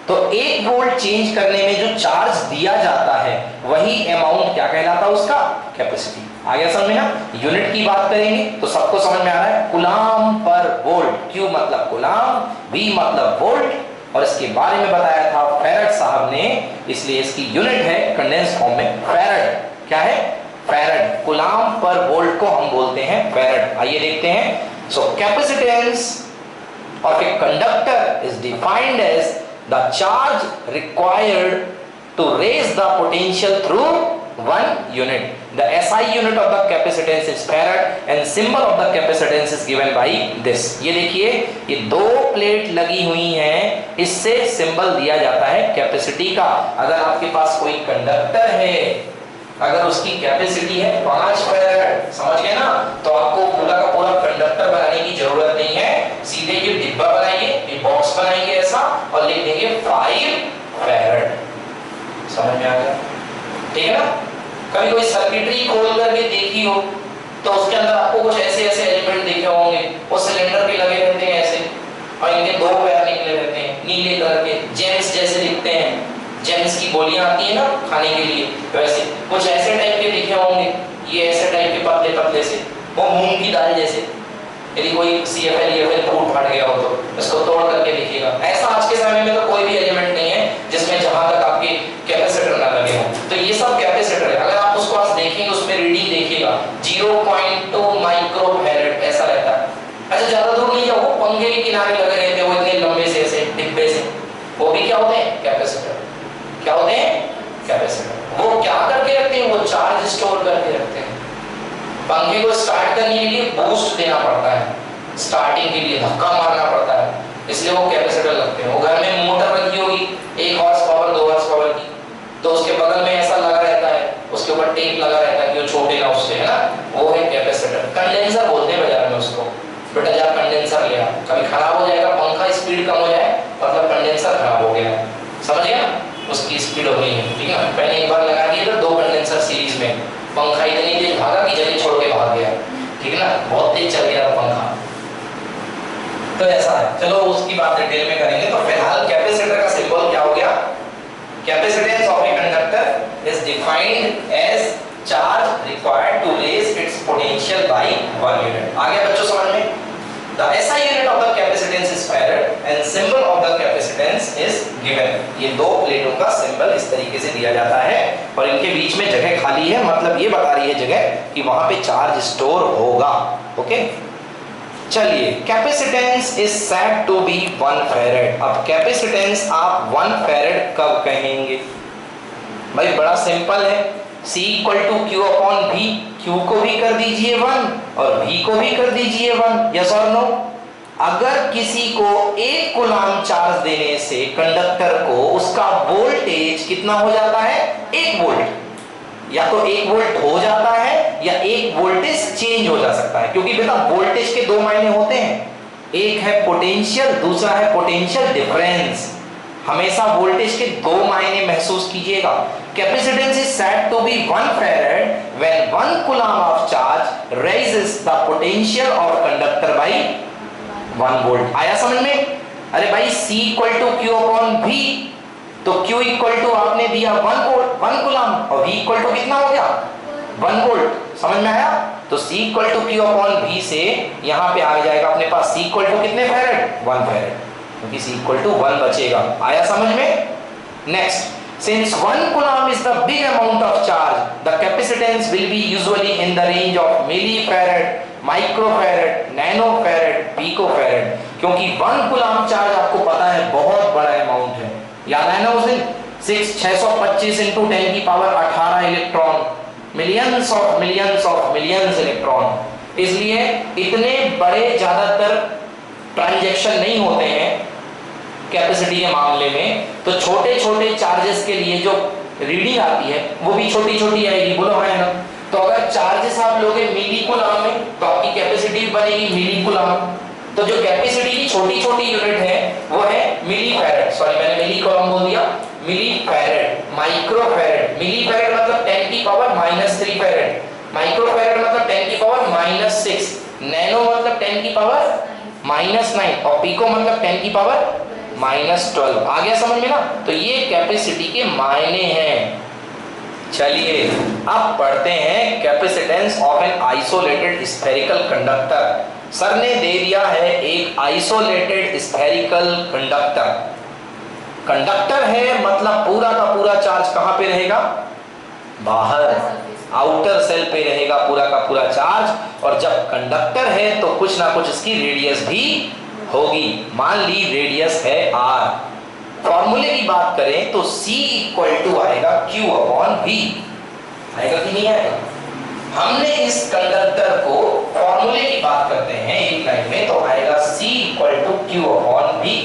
तो 1 वोल्ट चेंज करने में जो चार्ज दिया जाता है वही अमाउंट क्या कहलाता है? उसका कैपेसिटी। आगे समझ में? ना यूनिट की बात करेंगे तो सबको समझ में आ रहा है, कूलम पर वोल्ट। Q मतलब कूलम, V मतलब वोल्ट, और इसके बारे में बताया था फैराड साहब ने, इसलिए इसकी यूनिट है कंडेंस फॉर्म में फैराड। क्या है? फैराड। कूलम पर वोल्ट को हम बोलते हैं फैराड। आइए देखते हैं So capacitance of a conductor is defined as the charge required to raise the potential through 1 unit. The SI unit of the capacitance is farad and symbol of the capacitance is given by this. ये देखिए, ये दो plate लगी हुई हैं, इससे symbol दिया जाता है कैपेसिटी का। अगर आपके पास कोई कंडक्टर है, अगर उसकी कैपेसिटी है 5 फैराड, समझ गए ना, तो आपको पूरा का पूरा कंडक्टर बनाने की जरूरत नहीं है, सीधे ये डिब्बा बनाइए, ये बॉक्स बनाएंगे ऐसा और लिख देंगे 5 फैराड। समझ में आ गया? ठीक है ना? कभी कोई सर्किटरी खोल करके देखी हो तो उसके अंदर आपको कुछ ऐसे ऐसे एलिमेंट देखे होंगे, वो सिलेंडर के लगे रहते हैं ऐसे, और इनके 2 पैर निकले रहते हैं नीले कलर के, जेम्स जैसे दिखते हैं, जेम्स की गोलियां आती है ना खाने के लिए, वैसे कुछ ऐसे टाइप के दिखे होंगे, ये ऐसे टाइप के पतले पतले से, वो मूंग की दाल जैसे। यदि कोई CFL EFL फूट फाट गया हो तो इसको तोड़ करके देखिएगा। ऐसा आज के समय में तो कोई भी एलिमेंट नहीं है जिसमें जहां तक आपके कैपेसिटर ना लगे हो, तो ये सब कैपेसिटर है। अगर आप उसको आज देखेंगे, उसमें रीडिंग देखिएगा 0.2 माइक्रोफैरड ऐसा रहता है। अच्छा, ज्यादा दूर नहीं जाओ, पंखे के किनारे लगे रहते हैं वो इतने लंबे से ऐसे डिब्बे से, वो भी क्या होते हैं? कैपेसिटर। क्या होते हैं? कैपेसिटर। वो क्या करके रखते हैं? वो चार्ज स्टोर करके रखते हैं। पंखे को स्टार्ट करने के लिए बूस्ट देना पड़ता है, स्टार्टिंग के लिए धक्का मारना पड़ता है, इसलिए वो कैपेसिटर लगते हैं। वो घर में मोटर रखी होगी 1 हॉर्स पावर 2 हॉर्स पावर की, तो उसके बगल में ऐसा लगा रहता है, उसके ऊपर टेप लगा रहता है कि वो छोटे ना उससे, है ना, वो है कैपेसिटर। कंडेंसर बोलते हैं बाजार में उसको। बेटा जा कंडेंसर ले आ, कभी खराब हो जाएगा पंखा, स्पीड कम हो जाए मतलब कंडेंसर खराब हो गया, समझ गया? उसकी स्पीड हो गई है, ठीक है। मैंने एक बार लगा दिया था 2 कंडेंसर सीरीज में, पंखा इतनी तेज भागा कि जगह छोड़ के भाग गया, ठीक है ना, बहुत तेज चल गया पंखा। तो ऐसा है, चलो उसकी बात डिटेल में करेंगे। तो फिलहाल कैपेसिटर का सिंबल क्या हो गया? Capacitance of a conductor is defined as charge required to raise its potential by 1 unit. आ गया बच्चों समझ में? The SI unit of the capacitance is farad and symbol of the capacitance is given. ये दो प्लेटों का सिंबल इस तरीके से दिया जाता है और इनके बीच में जगह खाली है, मतलब ये बता रही है जगह कि वहां पे चार्ज स्टोर होगा। ओके, चलिए, capacitance is said to be 1 farad. अब कैपेसिटेंस आप 1 फैराड कब कहेंगे? भाई बड़ा सिंपल है, C equal to Q upon V, Q को भी कर दीजिए 1 और V को भी कर दीजिए 1, यस और नो? अगर किसी को 1 कूलम चार्ज देने से कंडक्टर को उसका वोल्टेज कितना हो जाता है? 1 वोल्ट। या तो 1 वोल्ट हो जाता है या 1 वोल्टेज चेंज हो जा सकता है, क्योंकि बेटा वोल्टेज के 2 मायने होते हैं, एक है पोटेंशियल, दूसरा है पोटेंशियल डिफरेंस। हमेशा वोल्टेज के 2 मायने महसूस कीजिएगा। Capacitance is said to be 1 farad when 1 coulomb of charge raises the potential of conductor by 1 volt. आया समझ में? अरे भाई C equal to Q upon V, तो Q इक्वल टू आपने दिया 1 कूलम और V इक्वल टू कितना हो गया? 1 वोल्ट। समझ में आया? तो C equal to Q upon V से यहाँ पे आ जाएगा अपने पास C इक्वल टू कितने फैराड? 1 फैराड, क्योंकि C इक्वल टू 1 बचेगा। आया समझ में? Next, since 1 coulomb is the big amount of charge, the capacitance will be usually in the range of millifarad, microfarad, nanofarad, picofarad, क्योंकि 1 कूलम चार्ज आपको पता है बहुत बड़ा अमाउंट है, याद है ना उस दिन 625 into 10 की power 18 electron, millions of millions electron. इसलिए इतने बड़े ज्यादातर ट्रांजैक्शन नहीं होते हैं कैपेसिटी के मामले में, तो छोटे छोटे चार्जेस के लिए जो रीडिंग आती है वो भी छोटी छोटी आएगी, बोलो है ना? तो अगर चार्जेस आप लोगे मिली कूलम में तो आपकी कैपेसिटी बनेगी मिली कूलम। तो जो कैपेसिटी की छोटी छोटी यूनिट है वो है मिली फैराड, सॉरी मैंने मिली कूलम बोल दिया, मिली फैराड, माइक्रो फैराड। मिली फैराड मतलब 10 की पावर -3 फैराड, माइक्रो फैराड मतलब 10 की पावर -6, नैनो मतलब 10 की पावर -9 और पिको मतलब 10 की पावर -12। आ गया समझ में ना? तो ये कैपेसिटी के मायने हैं। चलिए अब पढ़ते हैं capacitance of an isolated spherical conductor. Sir ने दे दिया है एक आइसोलेटेड स्फेरिकल कंडक्टर। कंडक्टर है मतलब पूरा का पूरा चार्ज कहां पे रहेगा? बाहर। आउटर सेल पे रहेगा पूरा का पूरा चार्ज, और जब कंडक्टर है तो कुछ ना कुछ इसकी रेडियस भी होगी। मान ली रेडियस है r। फॉर्मूले की बात करें तो C इक्वल टू आएगा Q अपॉन V। आएगा कि नहीं आएगा? हमने इस कंडक्टर को फॉर्मूले की बात करते हैं एक लाइन में, तो आएगा C equal to Q upon V।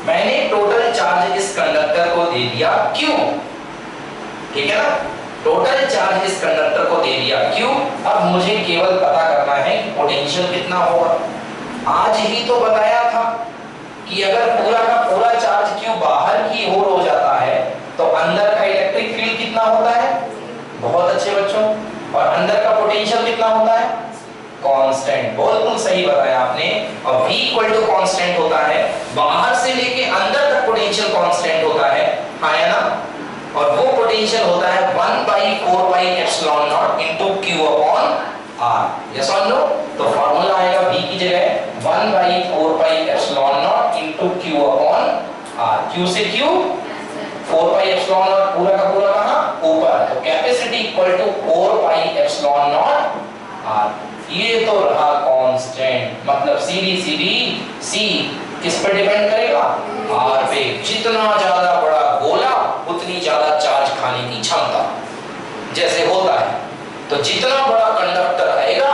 मैंने टोटल चार्ज इस कंडक्टर को दे दिया Q, ठीक है ना? टोटल चार्ज इस कंडक्टर को दे दिया Q। अब मुझे केवल पता करना है कि पोटेंशियल कितना होगा। आज ही तो बताया था कि अगर पूरा का पूरा चार्ज Q बाहर की ओर हो जाता है तो अंदर का इलेक्ट्रिक फील्ड कितना होता है? बहुत अच्छे बच्चों। और अंदर का पोटेंशियल कितना होता है? कांस्टेंट। बिल्कुल सही बताया आपने। और V इक्वल टू कांस्टेंट होता है, बाहर से लेके अंदर तक पोटेंशियल कांस्टेंट होता है, हाँ या ना? और वो पोटेंशियल होता है 1/4 pi epsilon naught into Q upon R। Yes और नो? तो फार्मूला आएगा V की जगह 1/4 pi epsilon naught into Q upon R। Q से Q 4 पाई एप्सिलॉन नॉट पूरा का पूरा कहां? ऊपर। तो capacity equal to 4 pi epsilon naught R। ये तो रहा कांस्टेंट, मतलब सीधी C किस पर डिपेंड करेगा? R पे। जितना ज्यादा बड़ा गोला उतनी ज्यादा चार्ज खाने की क्षमता, जैसे होता है। तो जितना बड़ा कंडक्टर आएगा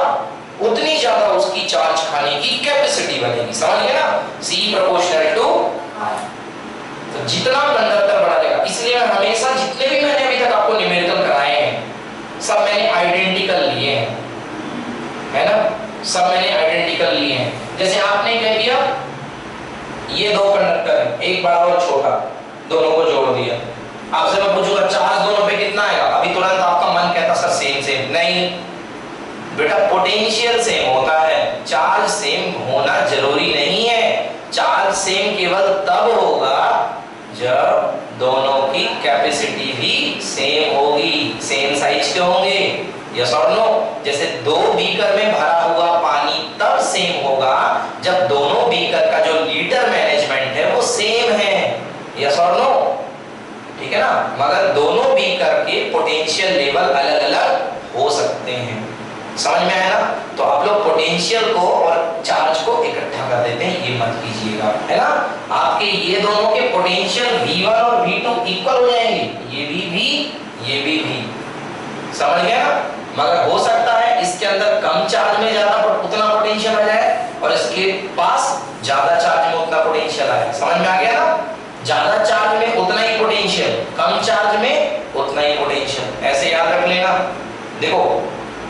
उतनी ज्यादा उसकी चार्ज खाने की कैपेसिटी बनेगी। समझ गए ना? C proportional to R। तो जितना कंडक्टर बड़ा रहेगा, इसलिए हमेशा जितने भी मैंने अभी तक आपको न्यूमेरिकल कराए हैं सब मैंने आइडेंटिकल लिए हैं, है ना? सब मैंने आइडेंटिकल लिए हैं। जैसे आपने कह दिया ये दो कंडक्टर है, एक बड़ा और छोटा, दोनों को जोड़ दिया। आपसे मैं पूछूंगा चार्ज दोनों पे कितना आएगा? अभी तुरंत आपका मन कहता सर सेम। नहीं बेटा, पोटेंशियल सेम होता है, चार्ज सेम होना जरूरी नहीं है। चार्ज सेम केवल तब होगा जब दोनों की कैपेसिटी भी सेम होगी। सेम साइज के होंगे, यस और नो? जैसे दो बीकर में भरा हुआ पानी तब सेम होगा जब दोनों बीकर का जो लीटर मैनेजमेंट है वो सेम है, यस और नो? ठीक है ना? मगर दोनों बीकर के पोटेंशियल लेवल अलग अलग हो सकते हैं। समझ में आया ना? तो आप लोग पोटेंशियल को और चार्ज को इकट्ठा कर देते हैं, ये मत कीजिएगा, है ना? आपके ये दोनों के पोटेंशियल V1 और V2 इक्वल हो जाएंगे, ये भी V। समझ गया ना? मगर हो सकता है इसके अंदर कम चार्ज में ज्यादा उतना पोटेंशियल आ जाए और इसके पास ज्यादा चार्ज में उतना पोटेंशियल आए। समझ में आ गया ना? ज्यादा चार्ज में उतना ही पोटेंशियल, कम चार्ज में उतना ही पोटेंशियल। ऐसे याद रख लेना। देखो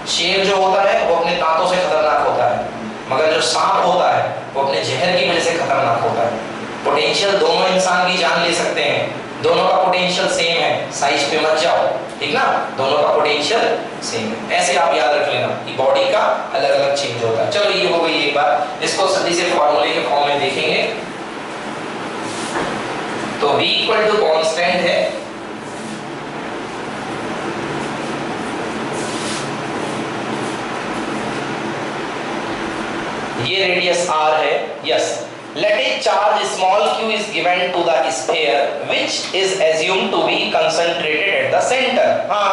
शेर जो होता है वो अपने दांतों से खतरनाक होता है, मगर जो सांप होता है वो अपने जहर की वजह से खतरनाक होता है। पोटेंशियल दोनों इंसान की जान ले सकते हैं, दोनों का पोटेंशियल सेम है, साइज पे मत जाओ, ठीक ना? दोनों का पोटेंशियल सेम है। ऐसे आप याद रख लेना कि बॉडी का अलग अलग चेंज होता है। चलो ये हो गई एक बात। इसको सभी से फॉर्मूले के फॉर्म में देखेंगे। तो V इक्वल टू कांस्टेंट है, ये रेडियस R है। Yes, let a charge small q is given to the sphere which is assumed to be concentrated at the center। हाँ,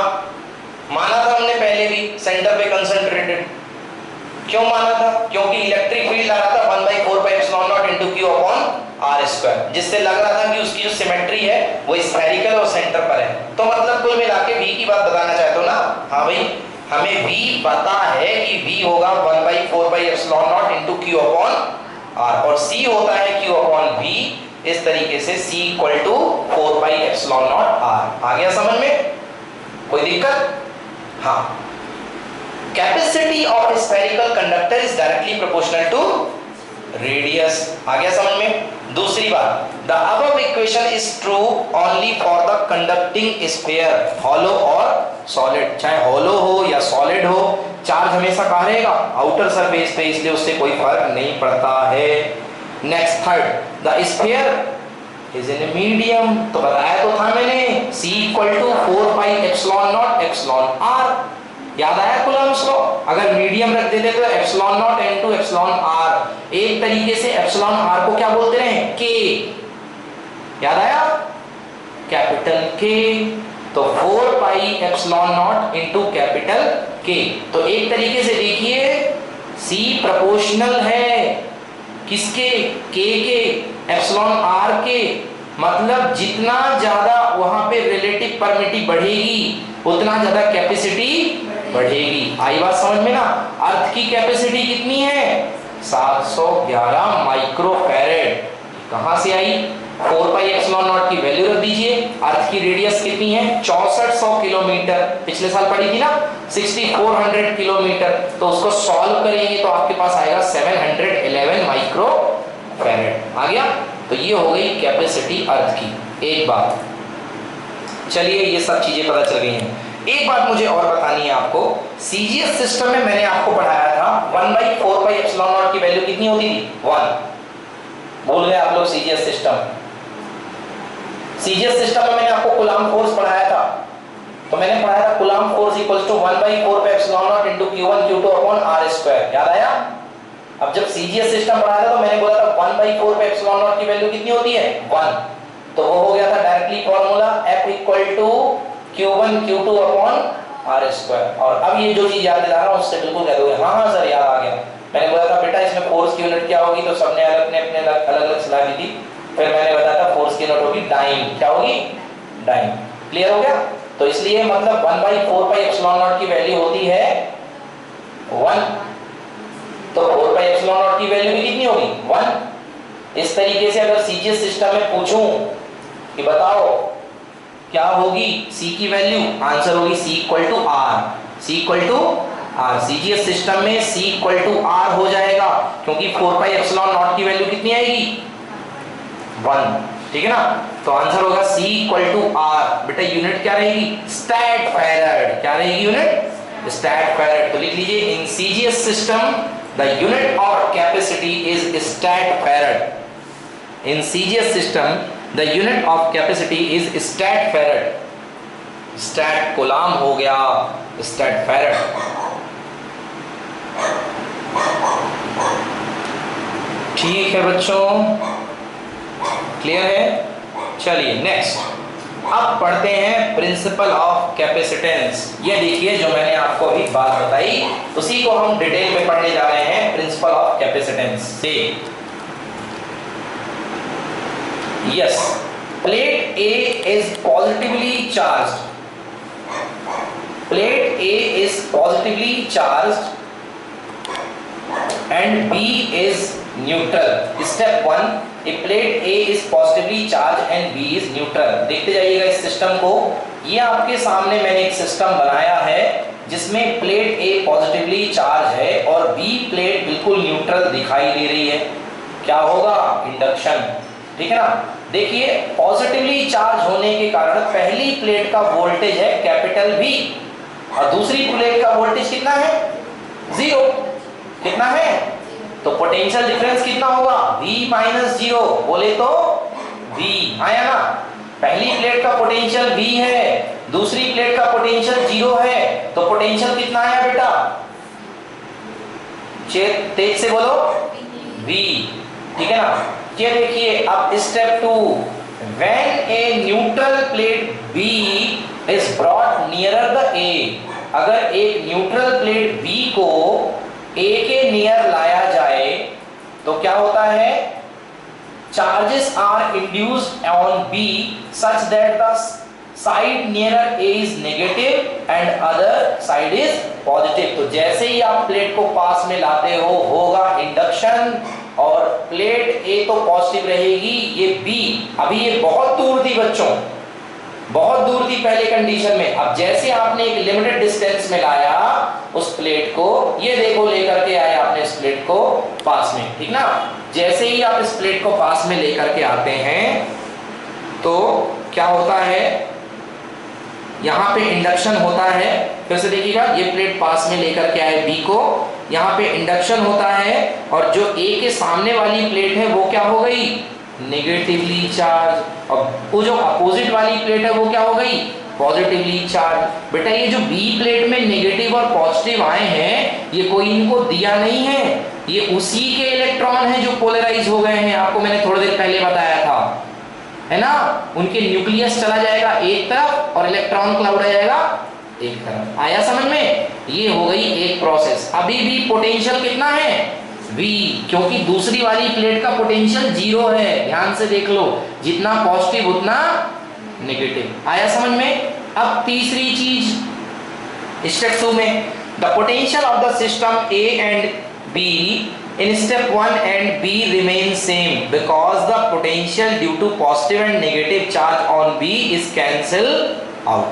माना था हमने पहले भी सेंटर पे कंसंट्रेटेड। क्यों माना था? क्योंकि इलेक्ट्रिक फील्ड आ रहा था 1/4 pi epsilon naught into q upon r square, जिससे लग रहा था कि उसकी जो सिमेट्री है वो स्फेरिकल और सेंटर पर है। तो मतलब कुल मिला के V की बात बताना चाहते हो ना? हाँ भाई, हमें V पता है कि V होगा 1/4 pi epsilon naught into q upon r, और C होता है q अपॉन v। इस तरीके से C equal to 4 pi epsilon naught r। आ गया समझ में? कोई दिक्कत? हाँ। Capacity of spherical conductor is directly proportional to radius. आ गया समझ में? दूसरी बात, the above equation is true only for the conducting sphere, hollow और सॉलिड। चाहे हॉलो हो या सॉलिड हो, चार्ज हमेशा कहाँ रहेगा? आउटर सरफेस पे, इसलिए उससे कोई फर्क नहीं पड़ता है। Next third, the sphere is in medium. तो बताया तो था मैंने, C equal to 4 pi epsilon naught epsilon r। याद आया कूलम्ब्स लॉ? अगर मीडियम रख देते तो epsilon naught into epsilon r। एक तरीके से एप्सिलॉन r को क्या बोलते रहे? K। याद आया? Capital K। तो 4 pi epsilon naught into capital K। तो एक तरीके से देखिए C प्रोपोर्शनल है किसके, K के, एप्सिलॉन R के, मतलब जितना ज्यादा वहां पे रिलेटिव परमिटिविटी बढ़ेगी उतना ज्यादा कैपेसिटी बढ़ेगी। आई बात समझ में ना। अर्थ की कैपेसिटी कितनी है 711 माइक्रोफैरेड। कहां से आई, 4 पाई एप्सिलॉन नॉट की वैल्यू रख दीजिए। अर्थ की रेडियस कितनी है 6400 किलोमीटर, पिछले साल पढ़ी थी ना 6400 किलोमीटर। तो उसको सॉल्व करेंगे तो आपके पास आएगा 711 माइक्रोफैरेड। आ गया। तो ये हो गई कैपेसिटी अर्थ की। एक बात, चलिए ये सब चीजें पता चल गई हैं। एक बात मुझे और बतानी है आपको, सीजीएस सिस्टम में मैंने आपको पढ़ाया था 1/4 पाई एप्सिलॉन नॉट की वैल्यू कितनी होती थी 1। भूल गए आप लोग सीजीएस सिस्टम। सीजीएस सिस्टम में मैंने आपको कूलम्ब फोर्स पढ़ाया था। तो मैंने पढ़ाया था coulomb force equals to 1/4 pi epsilon naught into q1 q2 upon r²। याद आया। अब जब सीजीएस सिस्टम पढ़ाया था तो मैंने बोला था 1/4 पाई एप्सिलॉन नॉट की वैल्यू कितनी होती है 1। तो वो हो गया था directly formula F equal to q1 q2 upon r²। और अब ये जो चीज याद दिला रहा हूं उससे बिल्कुल कह दोगे हाँ हाँ सर याद आ गया। मैंने बोला था बेटा इसमें फोर्स की यूनिट क्या होगी, तो सबने अपने अपने अलग अलग सलाह दी थी। फिर मैंने बताया था फोर्स की यूनिट होगी डाइन। क्या होगी डाइन। क्लियर हो गया। तो इसलिए मतलब 1/4 पाई एप्सिलॉन नॉट की वैल्यू होती है 1। तो 4 पाई एप्सिलॉन नॉट की वैल्यू भी कितनी होगी 1। इस तरीके से अगर सीजीएस सिस्टम में पूछूं कि बताओ क्या होगी C की वैल्यू, आंसर होगी C equal to R। C equal to R। CGS system में C इक्वल टू R हो जाएगा क्योंकि 4 पाई एप्सिलॉन नॉट की वैल्यू कितनी आएगी 1। ठीक है ना। तो आंसर होगा C इक्वल टू R। बेटा यूनिट क्या रहेगी स्टैट फैराड। क्या रहेगी यूनिट स्टैट फैराड। तो लिख लीजिए in CGS system the unit of capacity is stat farad. In CGS system the unit of capacity is stat farad। stat coulomb हो गया stat farad। ठीक है बच्चों, क्लियर है। चलिए नेक्स्ट अब पढ़ते हैं प्रिंसिपल ऑफ कैपेसिटेंस। ये देखिए जो मैंने आपको अभी बात बताई उसी को हम डिटेल में पढ़ने जा रहे हैं। प्रिंसिपल ऑफ कैपेसिटेंस से yes, plate A is positively charged। plate A is positively charged and B is neutral। step 1, if plate A is positively charged and B is neutral। देखते जाइएगा इस सिस्टम को। ये आपके सामने मैंने एक सिस्टम बनाया है जिसमें प्लेट A पॉजिटिवली चार्ज है और B प्लेट बिल्कुल न्यूट्रल दिखाई दे रही है। क्या होगा इंडक्शन। ठीक है ना। देखिए पॉजिटिवली चार्ज होने के कारण पहली प्लेट का वोल्टेज है कैपिटल V और दूसरी प्लेट का वोल्टेज कितना है 0। कितना है, तो पोटेंशियल डिफरेंस कितना होगा V माइनस 0। बोले तो V आया ना। पहली प्लेट का पोटेंशियल V है, दूसरी प्लेट का पोटेंशियल 0 है, तो पोटेंशियल कितना आया बेटा तेज से बोलो V। ठीक है ना। ये देखिए अब step 2, when a neutral plate B is brought nearer the A। अगर एक न्यूट्रल प्लेट B को A के नियर लाया जाए तो क्या होता है charges are induced on B such that the side nearer A is negative and other side is positive. तो जैसे ही आप प्लेट को पास में लाते हो होगा इंडक्शन और प्लेट A तो पॉजिटिव रहेगी, ये B अभी ये बहुत दूर थी बच्चों, बहुत दूर थी पहले कंडीशन में। अब जैसे आपने एक लिमिटेड डिस्टेंस में लाया उस प्लेट को, ये देखो लेकर के आए आपने इस प्लेट को पास में। ठीक ना। जैसे ही आप इस प्लेट को पास में लेकर के आते हैं तो क्या होता है यहाँ पे इंडक्शन होता है। फिर से देखिएगा ये प्लेट पास में लेकर के आए B को, यहाँ पे इंडक्शन होता है और जो A के सामने वाली प्लेट है वो क्या हो गई नेगेटिवली चार्ज और वो जो अपोजिट वाली प्लेट है वो क्या हो गई पॉजिटिवली चार्ज। बेटा ये जो B प्लेट में नेगेटिव और पॉजिटिव आए हैं ये कोई इनको दिया नहीं है, ये उसी के इलेक्ट्रॉन हैं जो पोलराइज हो गए हैं। आपको मैंने थोड़ी देर पहले बताया था है ना, उनके न्यूक्लियस चला जाएगा एक तरफ और इलेक्ट्रॉन क्लाउड आ जाएगा एक तरफ। आया समझ में? ये हो गई एक प्रोसेस। अभी भी पोटेंशियल कितना है V, क्योंकि दूसरी वाली प्लेट का पोटेंशियल 0 है। ध्यान से देख लो, जितना पॉजिटिव उतना नेगेटिव। आया समझ में? अब तीसरी चीज स्टेप 2 में, the potential of the system A and B in step 1 and B remain same because the potential due to positive and negative charge on B is cancel out।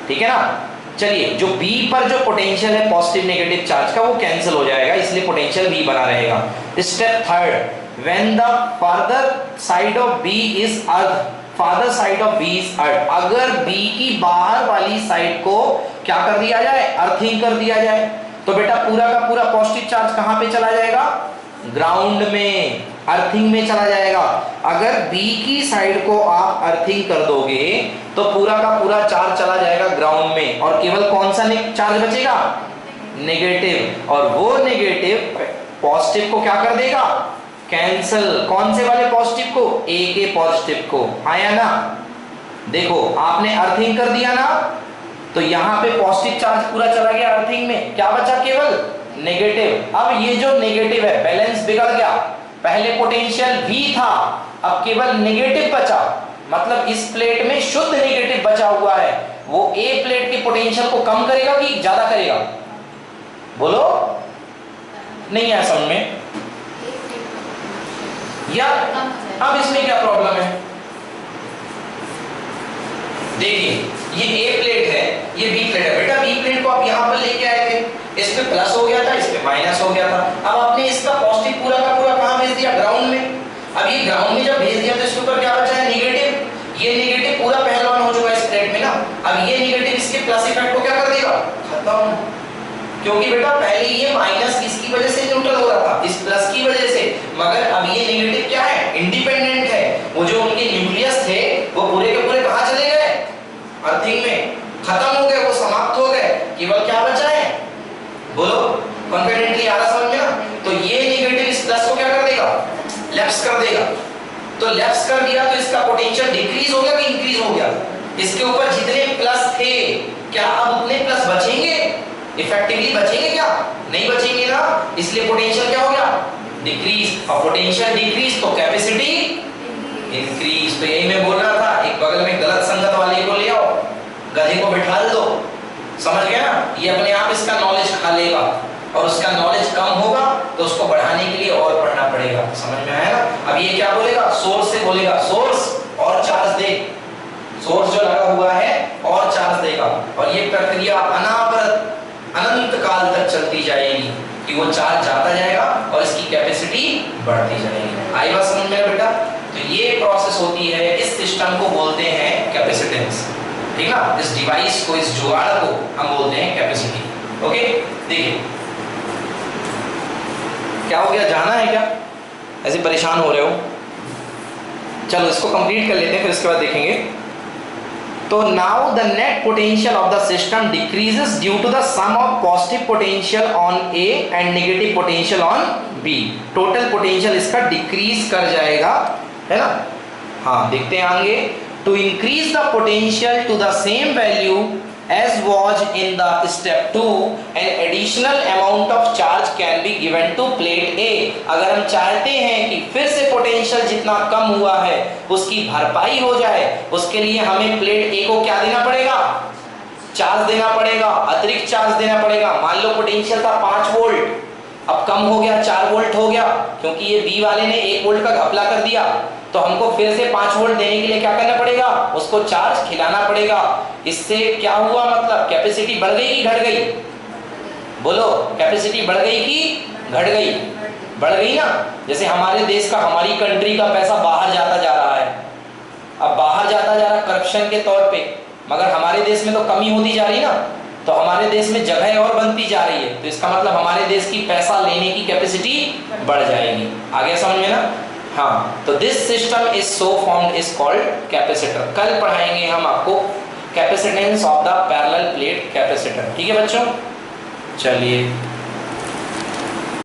ठीक है ना? चलिए, जो B पर जो पोटेंशियल है positive negative charge का वो कैंसिल हो जाएगा, इसलिए पोटेंशियल V बना रहेगा। Step 3, when the farther side of B is earth, farther side of B is earth, अगर B की बाहर वाली साइड को क्या कर दिया जाए, अर्थिंग कर दिया जाए, तो बेटा पूरा का पूरा पॉजिटिव चार्ज कहां पे चला जाएगा, ग्राउंड में, अर्थिंग में चला जाएगा। अगर B की साइड को आप अर्थिंग कर दोगे तो पूरा का पूरा चार्ज चला जाएगा ग्राउंड में और केवल कौन सा चार्ज बचेगा, नेगेटिव। और वो नेगेटिव पॉजिटिव को क्या कर देगा, कैंसिल। कौन से वाले पॉजिटिव को, A के पॉजिटिव को। आया ना? देखो आपने अर्थिंग कर दिया ना, तो यहाँ पे पॉजिटिव चार्ज पूरा चला गया अर्थिंग में, क्या बचा, केवल नेगेटिव। अब ये जो नेगेटिव है बैलेंस बिगड़ गया, पहले पोटेंशियल V था, अब केवल नेगेटिव बचा, मतलब इस प्लेट में शुद्ध नेगेटिव बचा हुआ है। वो A प्लेट के पोटेंशियल को कम करेगा कि ज्यादा करेगा, बोलो? नहीं आया समझ में? या अब इसमें क्या प्रॉब्लम है, देखिए ये A प्लेट है, ये B प्लेट है। बेटा B प्लेट को आप यहाँ पर लेके आए थे, इस पे प्लस हो गया था, इस पे माइनस हो गया था। अब आपने इसका पॉजिटिव पूरा का पूरा कहाँ भेज दिया, ग्राउंड में। अब ये ग्राउंड में जब भेज दिया तो इसके ऊपर क्या बचा है, नेगेटिव। ये नेगेटिव पूरा पहलवान हो चुका है इस प्लेट में ना, अब ये नेगेटिव इसके प्लस इफेक्ट को क्या कर देगा, खत्म। क्योंकि बेटा पहले ये माइनस किसकी वजह से न्यूट्रल हो रहा था, इस प्लस की वजह से, मगर अब ये नेगेटिव क्या है, इंडिपेंडेंट है। वो जो उनके न्यूक्लियस थे वो पूरे के पूरे कहाँ चले गए, अर्थिंग में, खत्म हो गए, वो समाप्त हो गए। केवल क्या बचा है, बोलो? कॉन्फिडेंटली आ रहा समझ में ना? तो ये नेगेटिव इस प्लस को क्या कर देगा, लेफ्ट कर देगा। तो लेफ्ट कर दिया तो इसका पोटेंशियल डिक्रीज हो गया कि इंक्रीज हो गया? इसके ऊपर जितने प्लस थे क्या अब उतने प्लस बचेंगे, इफेक्टिवली बचेंगे क्या, नहीं बचेंगे ना, इसलिए पोटेंशियल क्या हो गया, डिक्रीज। और पोटेंशियल डिक्रीज तो कैपेसिटी इंक्रीज। तो यही मैं बोल रहा था, एक बगल में गलत संगत वाले को ले आओ, गधे को बिठा दो, समझ गया ना? ये अपने आप इसका नॉलेज खा लेगा और उसका नॉलेज कम होगा तो उसको बढ़ाने के लिए और पढ़ना पड़ेगा। समझ में आया ना? अब ये क्या बोलेगा, सोर्स से बोलेगा, सोर्स और चार्ज दे, सोर्स जो लगा हुआ है और चार्ज देगा। और ये प्रक्रिया अनावरत अनंत काल तक चलती जाएगी कि वो चार्ज जाता जाएगा और इसकी कैपेसिटी बढ़ती जाएगी। आई बात समझ में बेटा? तो ये प्रोसेस होती है, इस सिस्टम को बोलते हैं कैपेसिटेंस। ठीक ना? इस डिवाइस को, इस जुगाड़ को हम बोलते हैं कैपेसिटी। ओके, देखिए क्या हो गया, जाना है क्या, ऐसे परेशान हो रहे हो? चलो इसको कंप्लीट कर लेते हैं, फिर इसके बाद देखेंगे। तो now the net potential of the system decreases due to the sum of positive potential on A and negative potential on B. Total potential इसका डिक्रीज कर जाएगा, है ना? हाँ, देखते हैं आगे। To increase the potential to the same value as was in the step 2, an additional amount of charge can be given to plate A। अगर हम चाहते हैं कि फिर से पोटेंशियल जितना कम हुआ है उसकी भरपाई हो जाए, उसके लिए हमें प्लेट A को क्या देना पड़ेगा, चार्ज देना पड़ेगा, अतिरिक्त चार्ज देना पड़ेगा। मान लो पोटेंशियल था 5 वोल्ट, अब कम हो गया, 4 वोल्ट हो गया, क्योंकि ये बी वाले ने 1 वोल्ट का घपला कर दिया, तो हमको फिर से 5 वोल्ट देने के लिए क्या करना पड़ेगा, उसको चार्ज खिलाना पड़ेगा। इससे क्या हुआ, मतलब कैपेसिटी बढ़ गई कि घट गई, बोलो? कैपेसिटी बढ़ गई कि घट गई? बढ़ गई ना। जैसे हमारे देश का, हमारी कंट्री का पैसा बाहर जाता जा रहा है, अब बाहर जाता जा रहा है करप्शन के तौर पे, मगर हमारे देश में तो कमी होती जा रही ना, तो हमारे देश में जगह और बनती जा रही है, तो इसका मतलब हमारे देश की पैसा लेने की कैपेसिटी बढ़ जाएगी। आगे समझ में ना? हाँ, तो this system is so formed is called capacitor. कल पढ़ाएंगे हम आपको capacitance of the parallel plate capacitor. ठीक है बच्चों, चलिए।